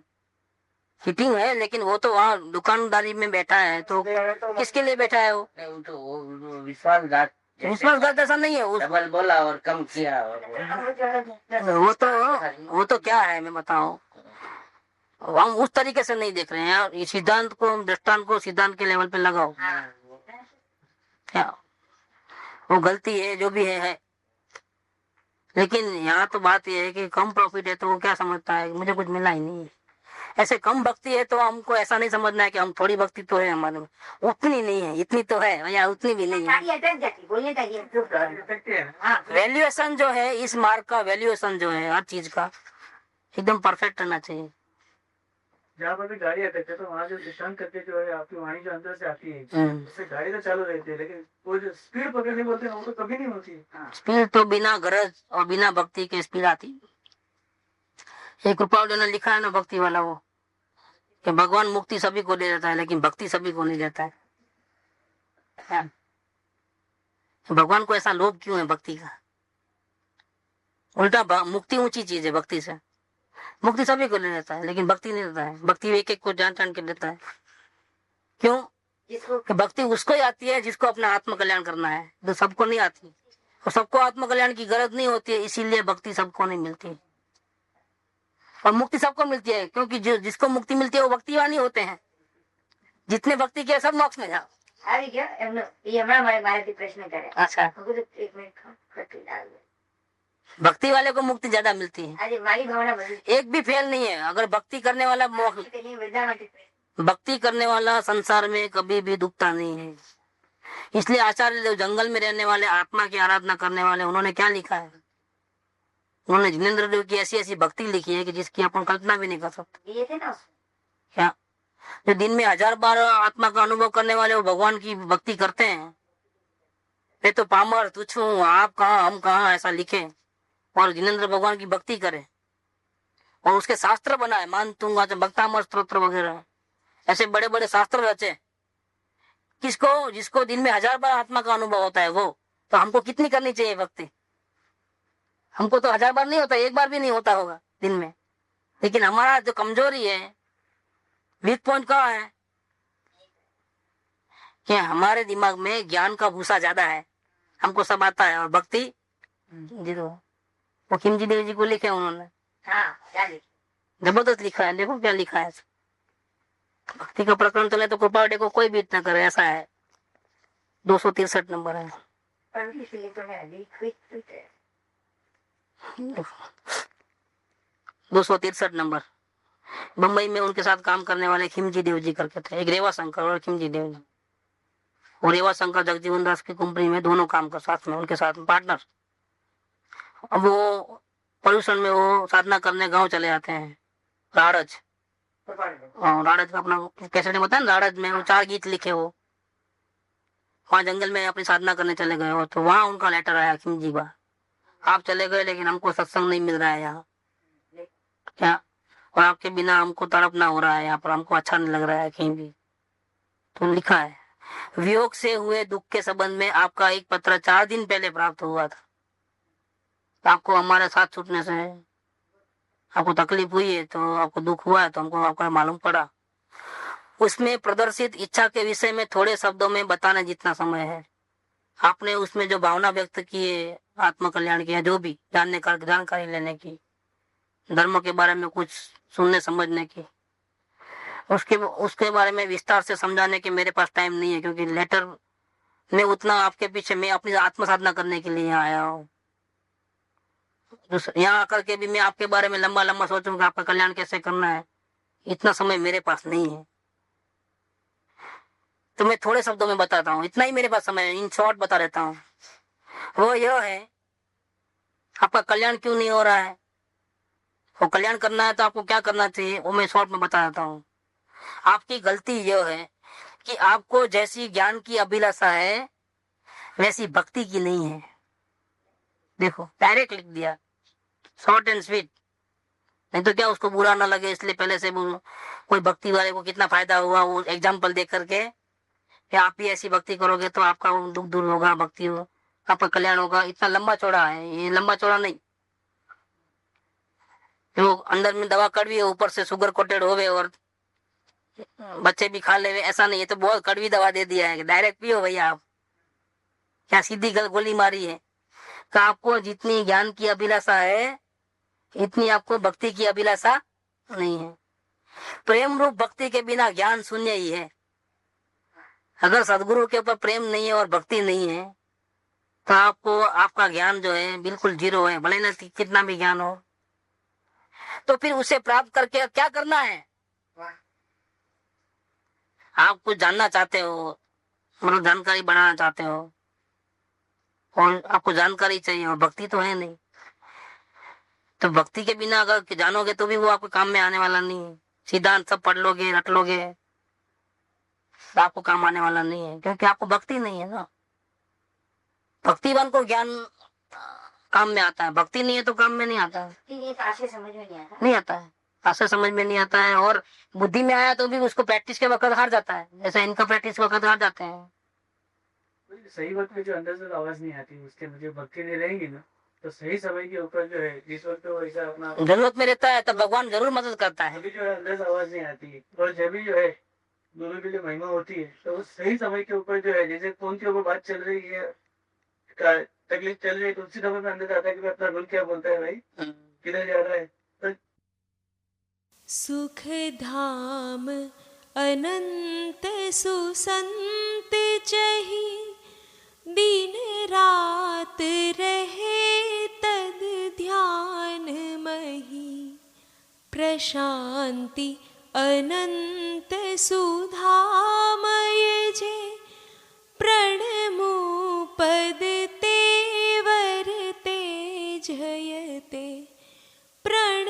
चीटिंग है लेकिन वो तो वहाँ दुकानदारी में बैठा है, तो किसके लिए बैठा है वो? वो विश्वासघात, विश्वासघात ऐसा नहीं है डबल बोला और कम किया। वो तो क्या है मैं बताऊं, हम उस तरीके से नहीं देख रहे हैं। ये सिद्धांत को, दृष्टांत को सिद्धांत के लेवल पे लगाओ। क्या वो गलती है जो भी है। लेकिन यहाँ तो बात यह है कि कम प्रॉफिट है तो वो क्या समझता है मुझे कुछ मिला ही नहीं। ऐसे कम भक्ति है तो हमको ऐसा नहीं समझना है कि हम थोड़ी भक्ति तो है हमारे में, उतनी नहीं है, इतनी तो है या उतनी भी नहीं है। वैल्यूएशन जो है, इस मार्ग का वैल्यूएशन जो है हर चीज का एकदम परफेक्ट रहना चाहिए। जहाँ पर भी गाड़ी अटकते तो वहाँ जो सिद्धांत करके जो है आपकी वाणी जो अंदर से आती है, उससे गाड़ी तो चालू रहती है, लेकिन वो जो स्पीड पकड़ने बोलते हैं वो तो कभी नहीं होती। स्पीड तो बिना गरज और बिना भक्ति के स्पीड आती। एक रुपया ने लिखा है ना भक्ति वाला, वो कि भगवान मुक्ति सभी को दे देता है लेकिन भक्ति सभी को नहीं देता है। भगवान को ऐसा लोभ क्यों है भक्ति का? उल्टा मुक्ति ऊंची चीज है भक्ति से। मुक्ति सभी को ले देता है लेकिन भक्ति नहीं देता है। भक्ति एक एक को जान जान के देता है। क्यों? कि भक्ति उसको ही आती है जिसको अपना आत्म कल्याण करना है, तो सबको नहीं आती। और सबको आत्म कल्याण की गरज नहीं होती है, इसीलिए भक्ति सबको नहीं मिलती। और मुक्ति सबको मिलती है क्योंकि जो जिसको मुक्ति मिलती है वो भक्तिवानी होते हैं। जितने भक्ति किए सब मोक्ष में जाओ। अच्छा, भक्ति वाले को मुक्ति ज्यादा मिलती है, एक भी फेल नहीं है। अगर भक्ति करने वाला भक्ति करने वाला संसार में कभी भी दुखता नहीं है। इसलिए आचार्य देव जंगल में रहने वाले आत्मा की आराधना करने वाले, उन्होंने क्या लिखा है? उन्होंने जिनेंद्र देव की ऐसी ऐसी भक्ति लिखी है कि जिसकी अपन कल्पना भी नहीं कर सकते। क्या जो दिन में 1000 बार आत्मा का अनुभव करने वाले वो भगवान की भक्ति करते हैं। मैं तो पामर तुच्छ हूँ, आप कहाँ हम कहाँ, ऐसा लिखे और जिनेंद्र भगवान की भक्ति करे और उसके शास्त्र बनाए, मान तुंगा भक्तामर स्तोत्र वगैरह, ऐसे बड़े बड़े शास्त्र रचे। किसको? जिसको दिन में 1000 बार आत्मा का अनुभव होता है वो। तो हमको कितनी करनी चाहिए भक्ति? हमको तो 1000 बार नहीं होता, एक बार भी नहीं होता होगा दिन में। लेकिन हमारा जो कमजोरी है, वीक पॉइंट कहाँ है कि हमारे दिमाग में ज्ञान का भूसा ज्यादा है, हमको सब आता है और भक्ति जीरो। वो खिमजी देव जी को लिखे उन्होंने, जबरदस्त लिखा है। देखो क्या लिखा है, भक्ति का प्रकरण चले तो कृपावड़े को कोई भी इतना करे, ऐसा है। 263 नंबर है। 263 नंबर। बम्बई में उनके साथ काम करने वाले खिमजी देव जी करके थे, एक रेवा शंकर और खिमजी देव जी। और रेवा शंकर जगजीवन दास की कंपनी में दोनों काम कर साथ में, उनके साथ पार्टनर। अब वो पोल्यूशन में वो साधना करने गांव चले जाते हैं, राड़ज। राड़ज का अपना कैसे नहीं बताया, राड़ज में वो 4 गीत लिखे, वो वहाँ जंगल में अपनी साधना करने चले गए हो। तो वहाँ उनका लेटर आया, खिमजी बा आप चले गए लेकिन हमको सत्संग नहीं मिल रहा है यहाँ क्या, और आपके बिना हमको तड़पना हो रहा है यहाँ पर, हमको अच्छा नहीं लग रहा है कहीं भी। तो लिखा है, वियोग से हुए दुख के संबंध में आपका एक पत्र 4 दिन पहले प्राप्त हुआ था। तो आपको हमारे साथ छूटने से आपको तकलीफ हुई है, तो आपको दुख हुआ है, तो हमको आपका मालूम पड़ा। उसमें प्रदर्शित इच्छा के विषय में थोड़े शब्दों में बताने जितना समय है। आपने उसमें जो भावना व्यक्त की है, आत्म कल्याण की, जो भी जानने का, जानकारी लेने की, धर्म के बारे में कुछ सुनने समझने की, उसके बारे में विस्तार से समझाने के मेरे पास टाइम नहीं है, क्योंकि लेटर में उतना आपके पीछे मैं अपनी आत्म साधना करने के लिए यहाँ आया हूँ। यहाँ आकर के भी मैं आपके बारे में लंबा लंबा सोचूंगा आपका कल्याण कैसे करना है, इतना समय मेरे पास नहीं है। तो मैं थोड़े शब्दों में बताता हूँ, इतना ही मेरे पास समय है, इन शॉर्ट बता देता हूँ। वो यह है, आपका कल्याण क्यों नहीं हो रहा है, वो कल्याण करना है तो आपको क्या करना चाहिए, वो मैं शॉर्ट में बता देता हूँ। आपकी गलती यह है कि आपको जैसी ज्ञान की अभिलाषा है वैसी भक्ति की नहीं है। देखो डायरेक्ट लिख दिया, शॉर्ट एंड स्वीट। नहीं तो क्या उसको बुरा ना लगे इसलिए पहले से कोई भक्ति वाले को कितना फायदा हुआ वो एग्जाम्पल दे करके, कि आप भी ऐसी भक्ति करोगे तो आपका दुख दूर होगा, भक्ति हो, आपका कल्याण होगा। इतना लंबा चौड़ा है, ये लंबा चौड़ा नहीं। तो अंदर में दवा कड़वी है, ऊपर से शुगर कोटेड होवे और बच्चे भी खा ले, ऐसा नहीं है। तो बहुत कड़वी दवा दे दिया है, डायरेक्ट पियो भैया आप, क्या सीधी गोली मारी है। तो आपको जितनी ज्ञान की अभिलाषा है इतनी आपको भक्ति की अभिलाषा नहीं है। प्रेम रूप भक्ति के बिना ज्ञान शून्य ही है। अगर सदगुरु के ऊपर प्रेम नहीं है और भक्ति नहीं है तो आपको आपका ज्ञान जो है बिल्कुल जीरो है, भले ना कितना भी ज्ञान हो। तो फिर उसे प्राप्त करके क्या करना है, आप कुछ जानना चाहते हो, मतलब जानकारी बढ़ाना चाहते हो और आपको जानकारी चाहिए और भक्ति तो है नहीं, तो भक्ति के बिना अगर जानोगे तो भी वो आपको काम में आने वाला नहीं है। सिद्धांत सब पढ़ लोगे, रट लोगे, तो आपको काम आने वाला नहीं है, क्योंकि आपको भक्ति नहीं है ना। भक्तिवान को ज्ञान काम में आता है, भक्ति नहीं है तो काम में नहीं आता है, समझ में नहीं आता है, आशय समझ में नहीं आता है। और बुद्धि में आया तो भी उसको प्रैक्टिस के वक्त हार जाता है, जैसे इनका प्रैक्टिस के वक्त हार जाते हैं। सही वक्त में जो अंदर से आवाज नहीं आती, उसके मुझे भक्ति नहीं रहेंगी ना, तो सही समय के ऊपर जो है जिस वक्त वो ऐसा अपना जरूरत में रहता है तब भगवान जरूर मदद करता है। अभी जो है अंदर से आवाज नहीं आती, और जब भी जो है गुरु की जो महिमा होती है तो उस सही समय के ऊपर जो है, जैसे फोन के ऊपर बात चल रही है, तकलीफ चल रही है, तो उसी समय में अंदर आता है कि अपना गुरु क्या बोलता है, भाई किधर जा रहा है। तो सुख धाम अनंत सुसंत चही, दिन रात रहे तद ध्यान मही, प्रशांति अनंत सुधामय जे, प्रणमो पद तेवर ते जयते, प्रण